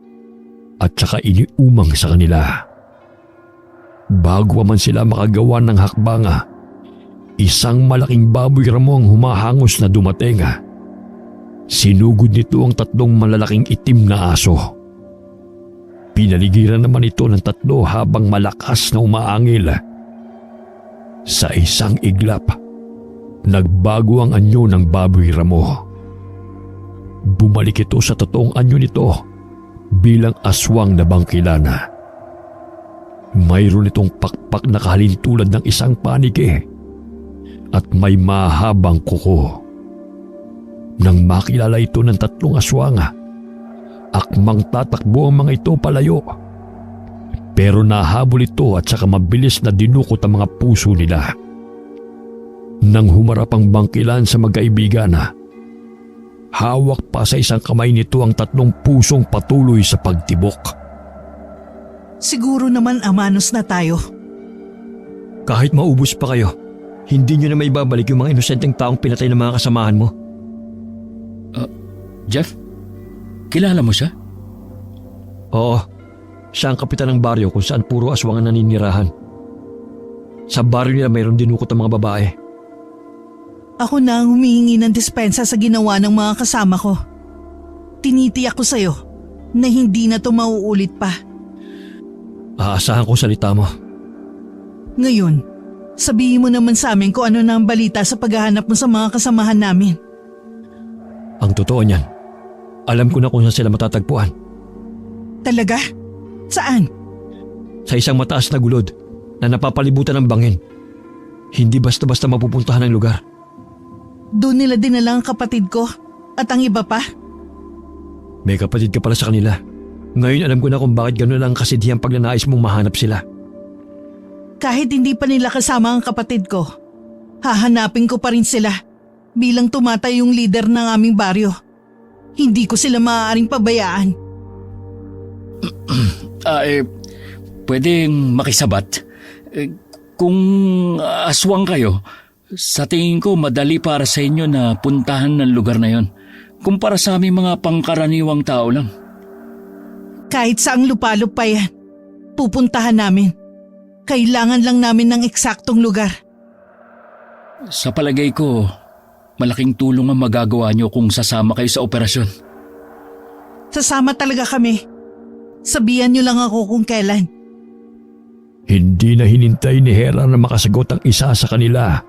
at saka iniumang sa kanila. Bago man sila makagawa ng hakbanga, isang malaking baboy ramo ang humahangos na dumating. Sinugod nito ang tatlong malalaking itim na aso. Pinaligiran naman ito ng tatlo habang malakas na umaangil. Sa isang iglap, nagbago ang anyo ng baboy ramo. Bumalik ito sa totoong anyo nito bilang aswang na bangkilana. Mayroon itong pakpak na kahalintulad ng isang panike at may mahabang kuko. Nang makilala ito ng tatlong aswang, Akmang tatakbo ang mga ito palayo. Pero nahabol ito at saka mabilis na dinukot ang mga puso nila. Nang humarap ang bangkilan sa magkaibigan, hawak pa sa isang kamay nito ang 3 pusong patuloy sa pagtibok. Siguro naman amanos na tayo. Kahit maubos pa kayo, hindi nyo na maibabalik yung mga inosenteng taong pinatay ng mga kasamahan mo. Jeff, kilala mo siya? Oo, siya ang kapitan ng baryo kung saan puro aswang ang naninirahan. Sa baryo nila mayroon dinukot ang mga babae. Ako na ang humihingi ng dispensa sa ginawa ng mga kasama ko. Tinitiyak ko sa'yo na hindi na to mauulit pa. Aasahan ko salita mo. Ngayon, sabihin mo naman sa amin kung ano na ang balita sa paghahanap mo sa mga kasamahan namin. Ang totoo niyan, alam ko na kung saan sila matatagpuan. Talaga? Saan? Sa isang mataas na gulod na napapalibutan ng bangin. Hindi basta-basta mapupuntahan ng lugar. Doon nila dinala ang kapatid ko at ang iba pa. May kapatid ka pala sa kanila. Ngayon alam ko na kung bakit gano'n lang kasidhiyang pagnanais mong mahanap sila. Kahit hindi pa nila kasama ang kapatid ko, hahanapin ko pa rin sila bilang tumatay yung leader ng aming baryo. Hindi ko sila maaaring pabayaan. Pwedeng makisabat? Kung aswang kayo, sa tingin ko madali para sa inyo na puntahan ng lugar na yon kumpara sa aming mga pangkaraniwang tao lang. Kahit saang lupalop pa yan, pupuntahan namin. Kailangan lang namin ng eksaktong lugar. Sa palagay ko, malaking tulong ang magagawa nyo kung sasama kayo sa operasyon. Sasama talaga kami. Sabihan nyo lang ako kung kailan. Hindi na hinintay ni Hera na makasagot ang isa sa kanila.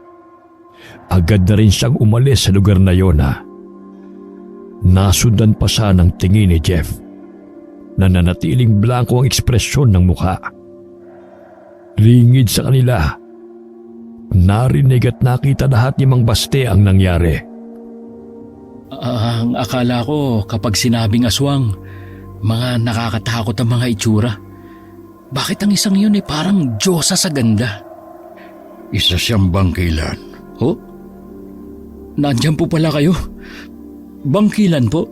Agad na rin siyang umalis sa lugar na yon. Nasundan pa siya ng tingin ni Jeff na nanatiling blanko ang ekspresyon ng mukha. Lingid sa kanila. Narinig at nakita lahat ni Mang Baste ang nangyari. Ang akala ko kapag sinabing aswang, mga nakakatakot ang mga itsura. Bakit ang isang yun parang Diyosa sa ganda? Isa siyang bangkilan. Oh? Nandiyan po pala kayo? Bangkilan po?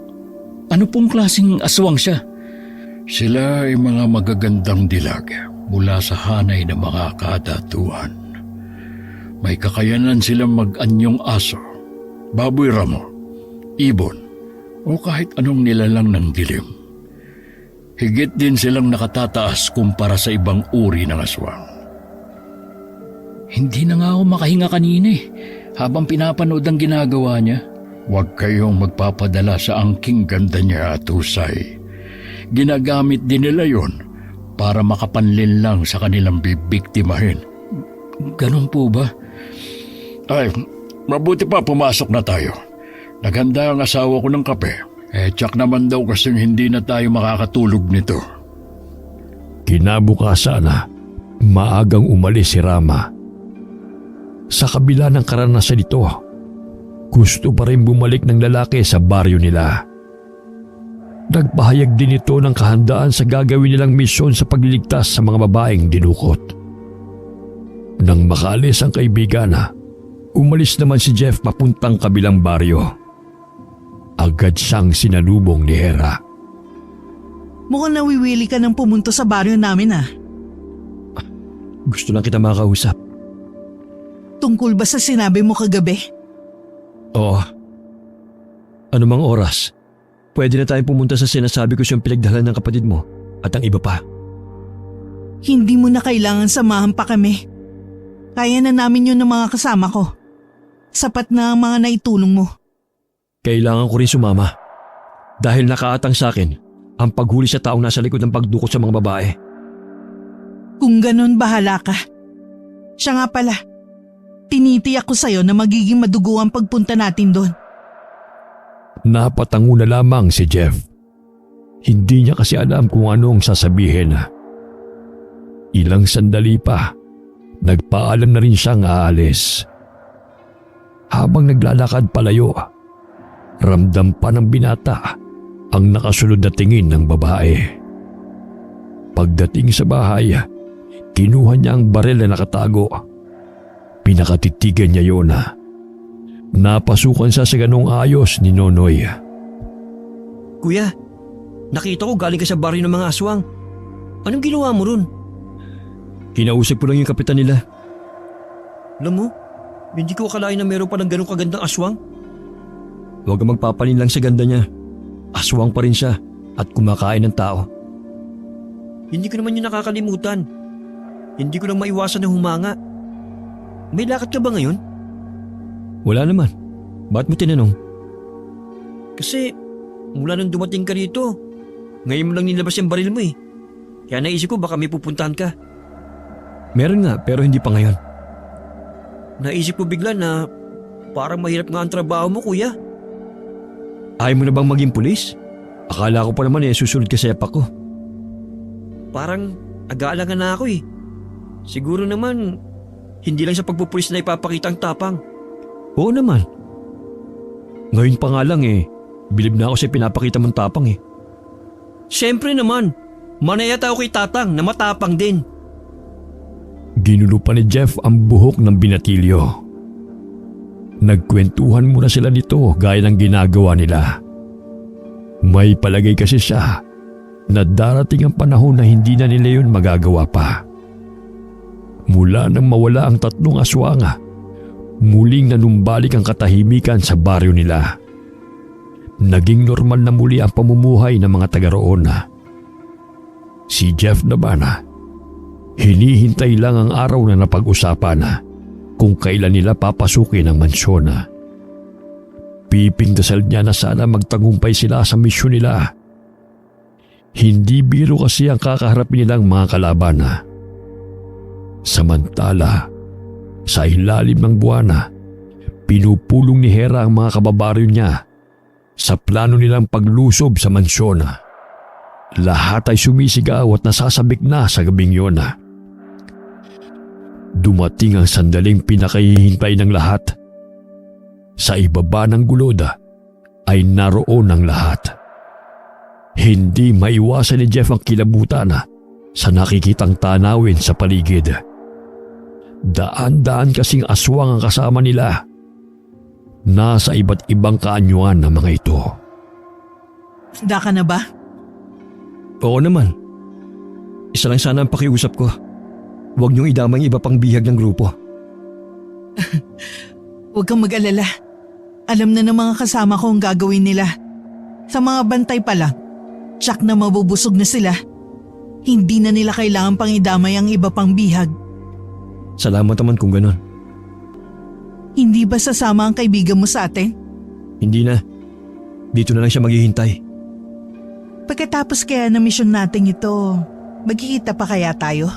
Ano pong klaseng aswang siya? Sila ay mga magagandang dilag mula sa hanay ng mga kadatuan. May kakayanan silang mag-anyong aso, baboy ramo, ibon, o kahit anong nilalang ng dilim. Higit din silang nakatataas kumpara sa ibang uri ng aswang. Hindi na nga ako makahinga kanina habang pinapanood ang ginagawa niya. Huwag kayong magpapadala sa angking ganda niya at husay. Ginagamit din nila yon para makapanlin lang sa kanilang bibiktimahin. Ganun po ba? Ay, mabuti pa pumasok na tayo. Naghanda ang asawa ko ng kape. Tsak naman daw kasing hindi na tayo makakatulog nito. Kinabukasan na, maagang umalis si Rama. Sa kabila ng karanasan nito, gusto pa rin bumalik ng lalaki sa baryo nila. Nagpahayag din ito ng kahandaan sa gagawin nilang misyon sa pagliligtas sa mga babaeng dinukot. Nang makaalis ang kaibigan, umalis naman si Jeff papuntang kabilang baryo. Agad siyang sinalubong ni Hera. Mukhang nawiwili ka ng pumunto sa baryo namin Gusto lang kita makausap. Tungkol ba sa sinabi mo kagabi? Oo. Ano mang oras, pwede na tayong pumunta sa sinasabi ko siyang pinagdalan ng kapatid mo at ang iba pa. Hindi mo na kailangan samahan pa kami. Kaya na namin yun ng mga kasama ko. Sapat na ang mga naitulong mo. Kailangan ko rin sumama. Dahil nakaatang sa akin ang paghuli sa taong nasa likod ng pagdukot sa mga babae. Kung ganun, bahala ka. Siya nga pala, tinitiyak ko sa'yo na magiging madugo ang pagpunta natin doon. Napatango na lamang si Jeff. Hindi niya kasi alam kung anong sasabihin. Ilang sandali pa, nagpaalam na rin siyang aalis. Habang naglalakad palayo, ramdam pa ng binata ang nakasunod na tingin ng babae. Pagdating sa bahay, kinuha niya ang baril na nakatago. Pinakatitigan niya yun. Napasukan sa ganong ayos ni Nonoy. Kuya, nakita ko galing ka sa baryo ng mga aswang. Anong ginawa mo ron? Kinausap ko lang yung kapitan nila. Alam mo, hindi ko akalain na meron pa ng ganong kagandang aswang. Huwag kang magpapalin lang sa ganda niya. Aswang pa rin siya at kumakain ng tao. Hindi ko naman yun nakakalimutan. Hindi ko lang maiwasan na humanga. May lakad ka ba ngayon? Wala naman. Ba't mo tinanong? Kasi mula nung dumating ka rito, ngayon mo lang nilabas yung baril mo eh. Kaya naisip ko baka may pupuntahan ka. Meron nga pero hindi pa ngayon. Naisip ko bigla na parang mahirap nga ang trabaho mo, kuya. Ayaw mo na bang maging pulis? Akala ko pa naman susunod ka sa yapak ko. Parang aga-alanga na ako eh. Siguro naman, hindi lang sa pagpupulis na ipapakita ang tapang. Oo naman. Ngayon pa nga lang bilib na ako sa pinapakita mong tapang eh. Siyempre naman, manayat ako kay Tatang na matapang din. Ginulo pa ni Jeff ang buhok ng binatilyo. Nagkwentuhan muna sila nito gaya ng ginagawa nila. May palagay kasi siya na darating ang panahon na hindi na nila yun magagawa pa. Mula nang mawala ang tatlong aswanga, muling nanumbalik ang katahimikan sa baryo nila. Naging normal na muli ang pamumuhay ng mga taga roon. Si Jeff naman, hinihintay lang ang araw na napag-usapan kung kailan nila papasukin ang mansyon. Pipindasal niya na sana magtagumpay sila sa misyon nila. Hindi biro kasi ang kakaharapin nilang mga kalaban. Samantala, sa ilalim ng buwan, pinupulong ni Hera ang mga kababaryo niya sa plano nilang paglusob sa mansyon. Lahat ay sumisigaw at nasasabik na sa gabing yon. Dumating ang sandaling pinakahihintay ng lahat. Sa ibaba ng gulod ay naroon ang lahat. Hindi maiwasan ni Jeff ang kilabutan sa nakikitang tanawin sa paligid. Daan-daan kasing aswang ang kasama nila. Nasa iba't ibang kaanyuan ng mga ito. Handa ka na ba? Oo naman. Isa lang sana ang pakiusap ko. Huwag niyong idamay iba pang bihag ng grupo. Huwag kang mag-alala. Alam na ng mga kasama ko ang gagawin nila. Sa mga bantay pa lang, tsak na mabubusog na sila. Hindi na nila kailangan pang idamay ang iba pang bihag. Salamat naman kung ganon. Hindi ba sasama ang kaibigan mo sa atin? Hindi na. Dito na lang siya maghihintay. Pagkatapos kaya na misyon natin ito, magkikita pa kaya tayo?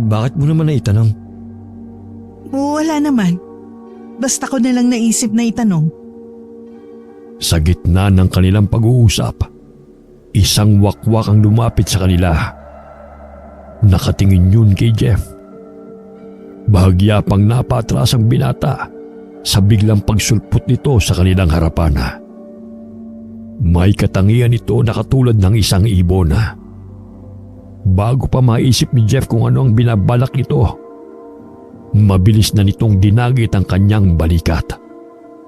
Bakit mo naman naitanong? Wala naman. Basta ko na lang naisip na itanong. Sa gitna ng kanilang pag-uusap, isang wakwak ang lumapit sa kanila. Nakatingin yun kay Jeff. Bahagya pang napatras ang binata sa biglang pagsulpot nito sa kanilang harapan. May katangian ito na katulad ng isang ibon. Bago pa maisip ni Jeff kung ano ang binabalak nito, mabilis na nitong dinagit ang kanyang balikat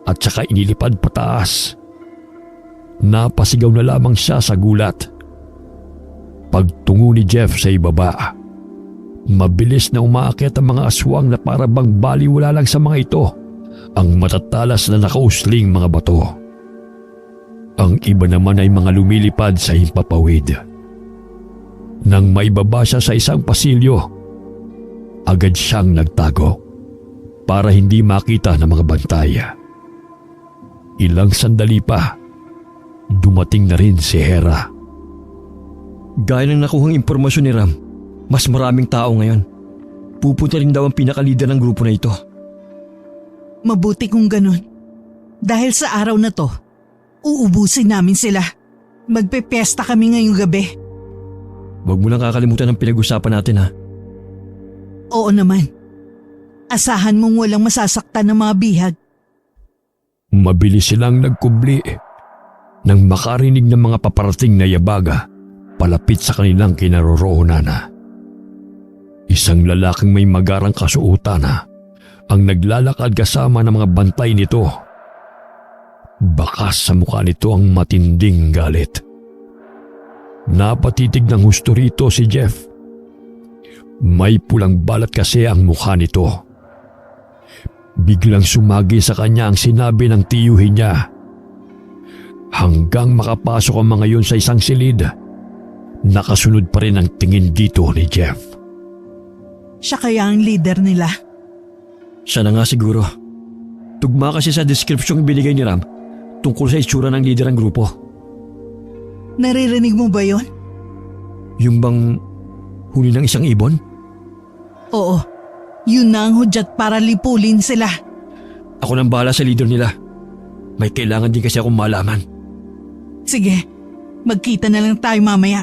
at saka inilipad pataas. Napasigaw na lamang siya sa gulat. Pagtungo ni Jeff sa ibaba, mabilis na umaakyat ang mga aswang na para bang baliwala lang sa mga ito ang matatalas na nakausling mga bato. Ang iba naman ay mga lumilipad sa himpapawid. Nang maibaba siya sa isang pasilyo, agad siyang nagtago para hindi makita ng mga bantay. Ilang sandali pa, dumating na rin si Hera. Gaya ng nakuhang impormasyon ni Ram, mas maraming tao ngayon. Pupunta rin daw ang pinakalider ng grupo na ito. Mabuti kung ganun. Dahil sa araw na to, uubusin namin sila. Magpepesta kami ngayong gabi. Huwag mo lang kakalimutan ang pinag-usapan natin ha. Oo naman. Asahan mong walang masasaktan ng mga bihag. Mabilis silang nagkubli nang makarinig ng mga paparating na yabaga palapit sa kanilang kinaroroonan. Isang lalaking may magarang kasuotan ang naglalakad kasama ng mga bantay nito. Bakas sa mukha nito ang matinding galit. Napatitig ng husto rito si Jeff. May pulang balat kasi ang mukha nito. Biglang sumagi sa kanya ang sinabi ng tiyuhin niya. Hanggang makapasok ang mga yun sa isang silid, nakasunod pa rin ang tingin dito ni Jeff. Siya kaya ang leader nila? Siya na nga siguro. Tugma kasi sa description binigay ni Ram tungkol sa itsura ng leader ng grupo. Naririnig mo ba yon? Yung bang huli ng isang ibon? Oo, yun na ang hudyat para lipulin sila. Ako nang bahala sa leader nila. May kailangan din kasi akong malaman. Sige, magkita na lang tayo mamaya.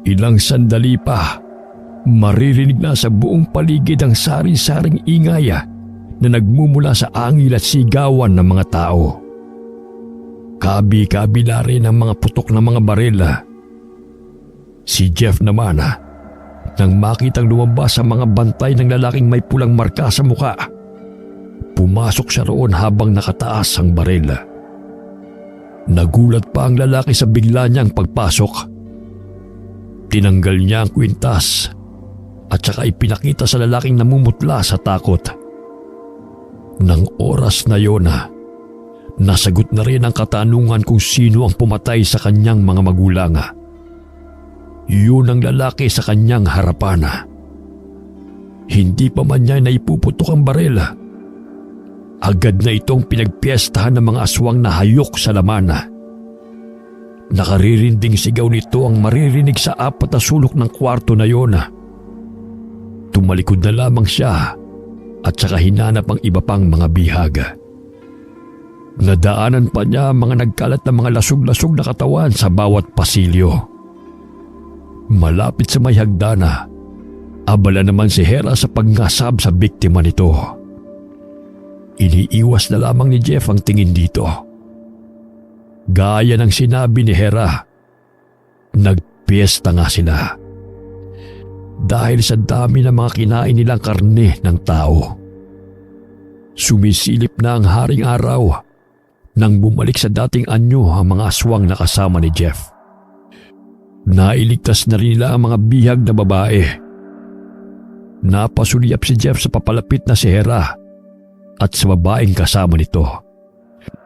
Ilang sandali pa, maririnig na sa buong paligid ang sari-saring ingaya na nagmumula sa angil at sigawan ng mga tao. Kabi-kabila rin ang mga putok ng mga barela. Si Jeff naman, nang makitang lumabas ang mga bantay ng lalaking may pulang marka sa muka, pumasok siya roon habang nakataas ang barela. Nagulat pa ang lalaki sa bigla niyang pagpasok. Tinanggal niya ang kwintas at saka ipinakita sa lalaking namumutla sa takot. Nang oras na yon, nasagot na rin ang katanungan kung sino ang pumatay sa kanyang mga magulang. Yun ang lalaki sa kanyang harapan. Hindi pa man niya naipuputok ang barela. Agad na itong pinagpiestahan ng mga aswang na hayok sa laman. Nakaririnding sigaw nito ang maririnig sa apat na sulok ng kwarto na yon. Tumalikod na lamang siya at saka hinanap ang iba pang mga bihag. Nadaanan pa niya ang mga nagkalat na mga lasog-lasog na katawan sa bawat pasilyo. Malapit sa may hagdana, abala naman si Hera sa pagngasab sa biktima nito. Iniiwas na lamang ni Jeff ang tingin dito. Gaya ng sinabi ni Hera, nagpiesta nga sila. Dahil sa dami ng mga kinain nilang karne ng tao. Sumisilip na ang haring araw nang bumalik sa dating anyo ang mga aswang na kasama ni Jeff. Nailigtas na rin nila ang mga bihag na babae. Napasulyap si Jeff sa papalapit na si Hera at sa babaeng kasama nito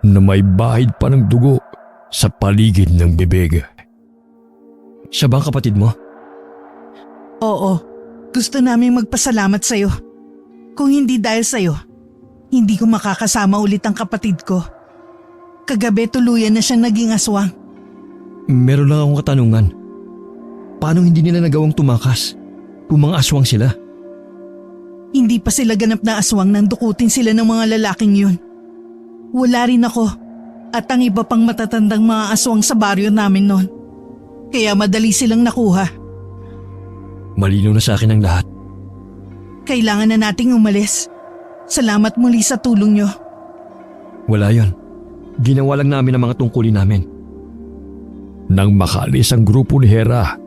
na may bahid pa ng dugo sa paligid ng bibig. Siya ba ang kapatid mo? Oo, gusto namin magpasalamat sa'yo. Kung hindi dahil sa'yo, hindi ko makakasama ulit ang kapatid ko. Kagabi tuluyan na siya naging aswang. Meron lang akong katanungan. Paano hindi nila nagawang tumakas kung mga aswang sila? Hindi pa sila ganap na aswang nang dukutin sila ng mga lalaking yun. Wala rin ako at ang iba pang matatandang mga aswang sa baryo namin noon. Kaya madali silang nakuha. Malinaw na sa akin ang lahat. Kailangan na nating umalis. Salamat muli sa tulong nyo. Wala yon. Ginawa lang namin ang mga tungkulin namin. Nang makaalis ang grupo ni Hera,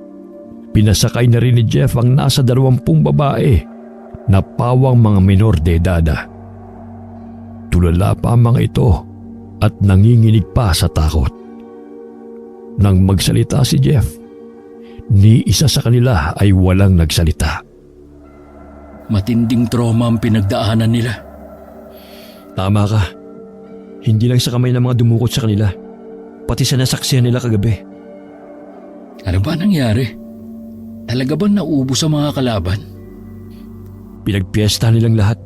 pinasakay na rin ni Jeff ang nasa 20 babae na pawang mga menor de edad. Tulala pa ang mga ito at nanginginig pa sa takot. Nang magsalita si Jeff, ni isa sa kanila ay walang nagsalita. Matinding trauma ang pinagdaanan nila. Tama ka. Hindi lang sa kamay ng mga dumukot sa kanila, pati sa nasaksihan nila kagabi. Ano ba nangyari? Talaga bang naubos ang mga kalaban? Pinagpiesta nilang lahat.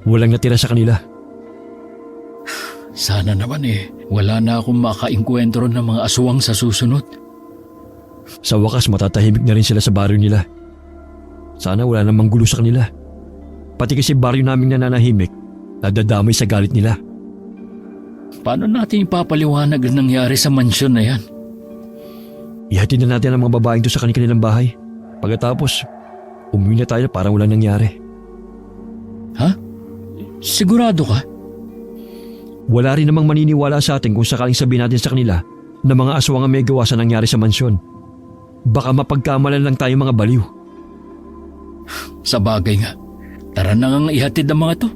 Walang natira sa kanila. Sana naman wala na akong makainkwentro ng mga aswang sa susunod. Sa wakas matatahimik na rin sila sa baryo nila. Sana wala namang gulo sa kanila. Pati kasi baryo naming nananahimik, nadadamay sa galit nila. Paano natin ipapaliwanag ang nangyari sa mansyon na yan? Ihatid na natin ang mga babaeng doon sa kanilang bahay. Pagkatapos, umuwi na tayo parang walang nangyari. Ha? Sigurado ka? Wala rin namang maniniwala sa atin kung sakaling sabihin natin sa kanila na mga aswang ang may gawa sa nangyari sa mansyon. Baka mapagkamalan lang tayo mga baliw. Sa bagay nga, tara na ngang ihatid ang mga to.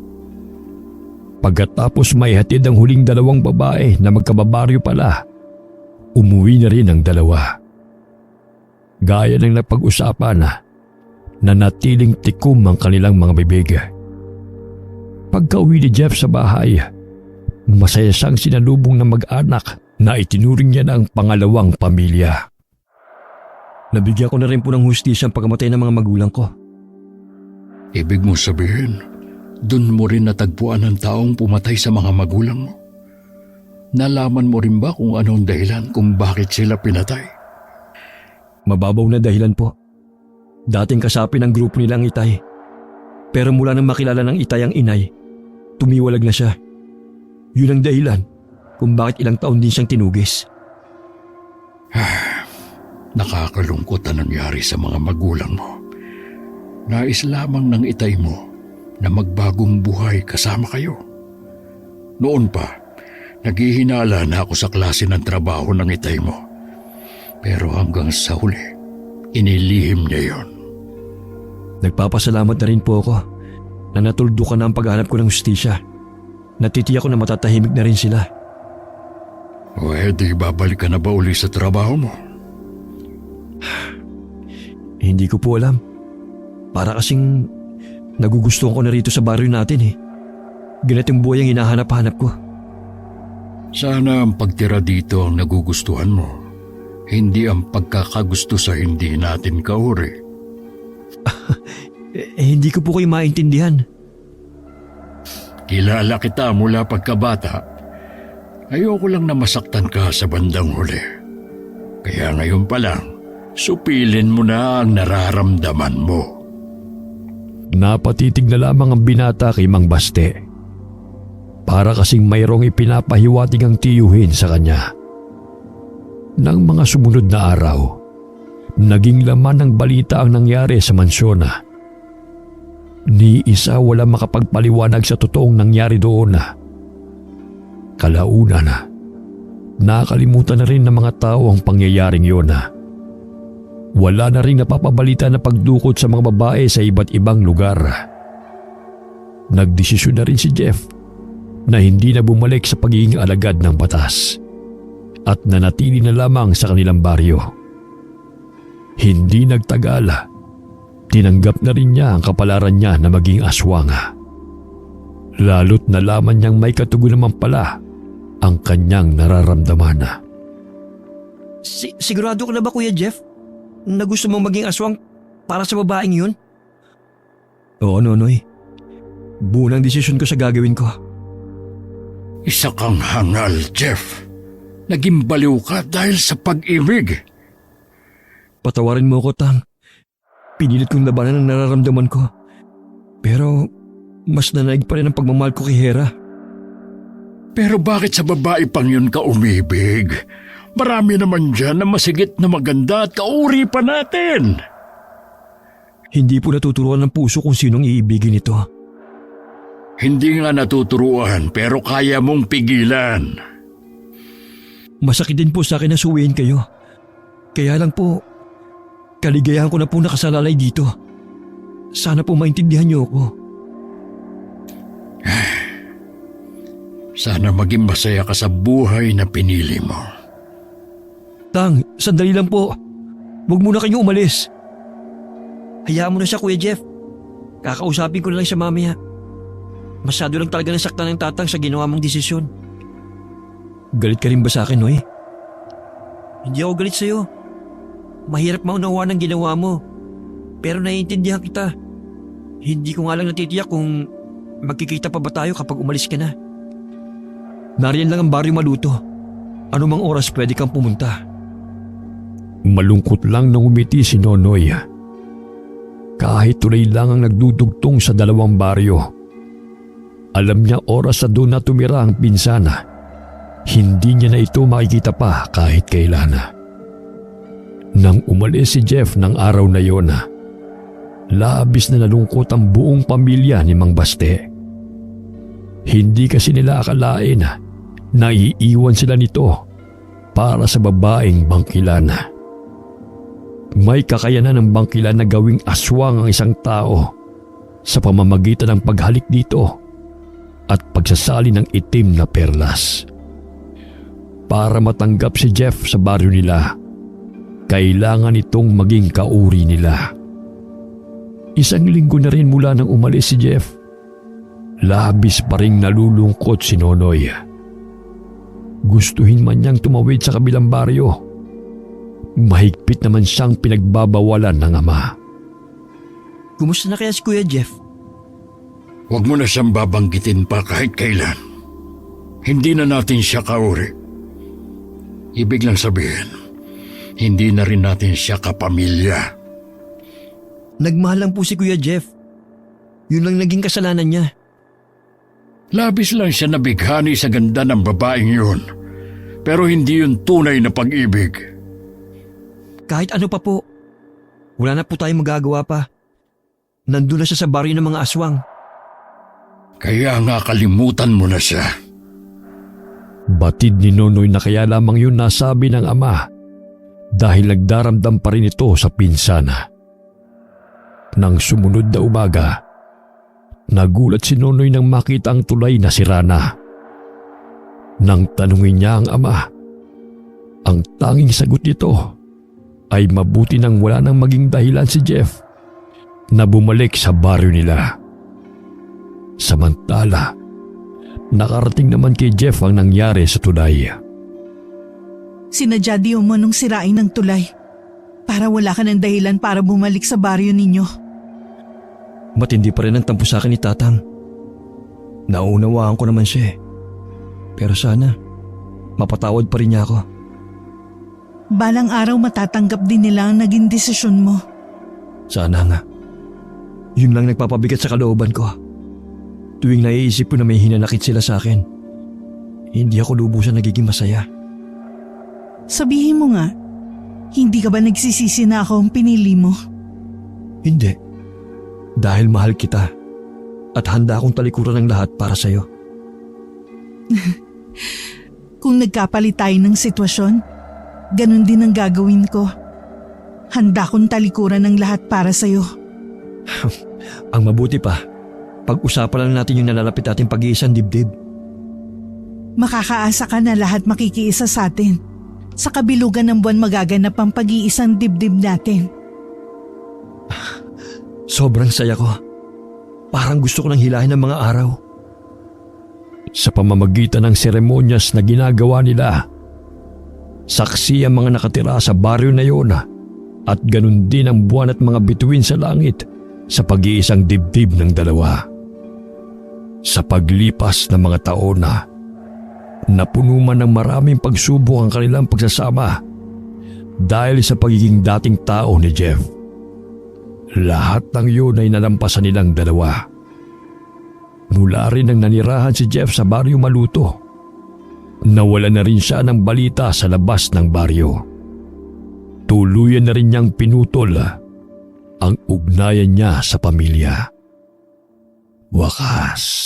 Pagkatapos maihatid ang huling dalawang babae na magkababaryo pala, umuwi na rin ang dalawa. Gaya ng napag-usapan na nanatiling tikom ang kanilang mga bibig. Pagka-uwi ni Jeff sa bahay, masaya siyang sinalubong ng mag-anak na itinuring niya ng pangalawang pamilya. Nabigyan ko na rin po ng hustisya ang pagkamatay ng mga magulang ko. Ibig mo sabihin, dun mo rin natagpuan ang taong pumatay sa mga magulang mo? Nalaman mo rin ba kung anong dahilan kung bakit sila pinatay? Mababaw na dahilan po. Dating kasapi ng grupo nilang Itay. Pero mula nang makilala ng Itay ang inay, tumiwalag na siya. Yun ang dahilan kung bakit ilang taon din siyang tinugis. Nakakalungkot ang nangyari sa mga magulang mo. Nais lamang ng Itay mo na magbagong buhay kasama kayo. Noon pa, naghihinala na ako sa klase ng trabaho ng Itay mo. Pero hanggang sa huli, inilihim niya yon. Nagpapasalamat na rin po ako na natuldukan na ang paghahanap ko ng hustisya. Natitiyak ko na matatahimik na rin sila. O di babalik ka na ba uli sa trabaho mo? Hindi ko po alam. Para kasing nagugustuhan ko na rito sa baryo natin eh. Ganitong buhay ang hinahanap-hanap ko. Sana ang pagtira dito ang nagugustuhan mo. Hindi ang pagkakagusto sa hindi natin kauri. Hindi ko po kayo maintindihan. Kilala kita mula pagkabata. Ayoko lang na masaktan ka sa bandang huli. Kaya ngayon pa lang, supilin mo na ang nararamdaman mo. Napatitig na lamang ang binata kay Mang Baste. Para kasing mayroong ipinapahiwatig ang tiyuhin sa kanya. Nang mga sumunod na araw, naging laman ng balita ang nangyari sa mansyon. Ni isa wala makapagpaliwanag sa totoong nangyari doon. Kalaunan na, nakalimutan na rin ng mga tao ang pangyayaring yun. Wala na rin napapabalita na pagdukot sa mga babae sa iba't ibang lugar. Nagdesisyon na rin si Jeff na hindi na bumalik sa pagiging alagad ng batas at nanatili na lamang sa kanilang baryo. Hindi nagtagal, tinanggap na rin niya ang kapalaran niya na maging aswang. Lalo't nalaman niyang may katugon naman pala ang kanyang nararamdaman. Sigurado ka na ba, Kuya Jeff, na gusto mong maging aswang para sa babaeng yun? Oo, Nonoy. Buong desisyon ko sa gagawin ko. Isa kang hangal, Jeff. Naging baliw ka dahil sa pag-ibig. Patawarin mo ko, Tang. Pinilit kong labanan ang nararamdaman ko. Pero mas nanaig pa rin ang pagmamahal ko kay Hera. Pero bakit sa babae pang yun ka umibig? Marami naman dyan na masigit na maganda at kauri pa natin. Hindi po natuturuan ng puso kung sinong iibigin ito. Hindi nga natuturuan pero kaya mong pigilan. Masakit din po sa akin na suwiin kayo. Kaya lang po, kaligayahan ko na po nakasalalay dito. Sana po maintindihan niyo ako. Sana maging masaya ka sa buhay na pinili mo. Tang, sandali lang po. Huwag muna kayong umalis. Hayaan mo na siya, Kuya Jeff. Kakausapin ko na lang siya mamaya. Masyado lang talaga nasaktan ng tatang sa ginawa mong desisyon. Galit ka rin ba sa akin, Noy? Hindi ako galit sa'yo. Mahirap maunawa ng ginawa mo. Pero naiintindihan kita. Hindi ko nga lang natitiyak kung magkikita pa ba tayo kapag umalis ka na. Nariyan lang ang baryo Maluto. Anumang oras pwede kang pumunta. Malungkot lang nang umiti si Nonoy. Kahit tulay lang ang nagdudugtong sa dalawang baryo. Alam niya oras sa doon na tumira ang pinsana. Hindi niya na ito makikita pa kahit kailan. Nang umalis si Jeff ng araw na yon, labis na nalungkot ang buong pamilya ni Mang Baste. Hindi kasi nila akalain na iiwan sila nito para sa babaeng bangkilan. May kakayanan ng bangkilan na gawing aswang ang isang tao sa pamamagitan ng paghalik dito at pagsasali ng itim na perlas. Para matanggap si Jeff sa baryo nila, kailangan itong maging kauri nila. 1 linggo na rin mula nang umalis si Jeff. Labis pa ring nalulungkot si Nonoy. Gustuhin man niyang tumawid sa kabilang baryo, mahigpit naman siyang pinagbabawalan ng ama. Kumusta na kaya si Kuya Jeff? Huwag mo na siyang babanggitin pa kahit kailan. Hindi na natin siya kauri. Ibig lang sabihin, hindi na rin natin siya kapamilya. Nagmahal lang po si Kuya Jeff. Yun lang naging kasalanan niya. Labis lang siya nabighani sa ganda ng babaeng yun. Pero hindi yun tunay na pag-ibig. Kahit ano pa po, wala na po tayong magagawa pa. Nandun na siya sa baryo ng mga aswang. Kaya nga kalimutan mo na siya. Batid ni Nonoy na kaya lamang yun nasabi ng ama dahil nagdaramdam pa rin ito sa pinsana. Nang sumunod na umaga, nagulat si Nonoy nang makita ang tulay na sira na. Nang tanungin niya ang ama, ang tanging sagot nito ay mabuti nang wala nang maging dahilan si Jeff na bumalik sa baryo nila. Samantala, nakarating naman kay Jeff ang nangyari sa tulay. Sinadya di umunong sirain ng tulay para wala ka ng dahilan para bumalik sa baryo ninyo. Matindi pa rin ang tampo sa akin ni Tatang. Naunawaan ko naman siya eh. Pero sana, mapatawad pa rin niya ako. Balang araw matatanggap din nila ang naging desisyon mo. Sana nga. Yun lang nagpapabigat sa kalooban ko. Tuwing naiisip ko na may hinanakit sila sa akin, hindi ako lubusan nagiging masaya. Sabihin mo nga, hindi ka ba nagsisisi na ako ang pinili mo? Hindi. Dahil mahal kita at handa akong talikuran ng lahat para sa'yo. Kung nagkapalit tayo ng sitwasyon, ganun din ang gagawin ko. Handa kong talikuran ng lahat para sa'yo. Ang mabuti pa, pag-usapan lang natin yung nalalapit ating pag-iisang dibdib. Makakaasa ka na lahat makikiisa sa atin. Sa kabilugan ng buwan magaganap ang pag-iisang dibdib natin. Sobrang saya ko. Parang gusto ko nang hilahin ng mga araw. Sa pamamagitan ng seremonyas na ginagawa nila, saksi ang mga nakatira sa baryo na yun at ganun din ang buwan at mga bituin sa langit sa pag-iisang dibdib ng dalawa. Sa paglipas ng mga taon napuno man ng maraming pagsubok ang kanilang pagsasama dahil sa pagiging dating tao ni Jeff. Lahat ng yun ay nalampasan nilang dalawa. Mula rin nang nanirahan si Jeff sa baryo Maluto, nawala na rin siya ng balita sa labas ng baryo. Tuluyan na rin niyang pinutol ang ugnayan niya sa pamilya. Wakas,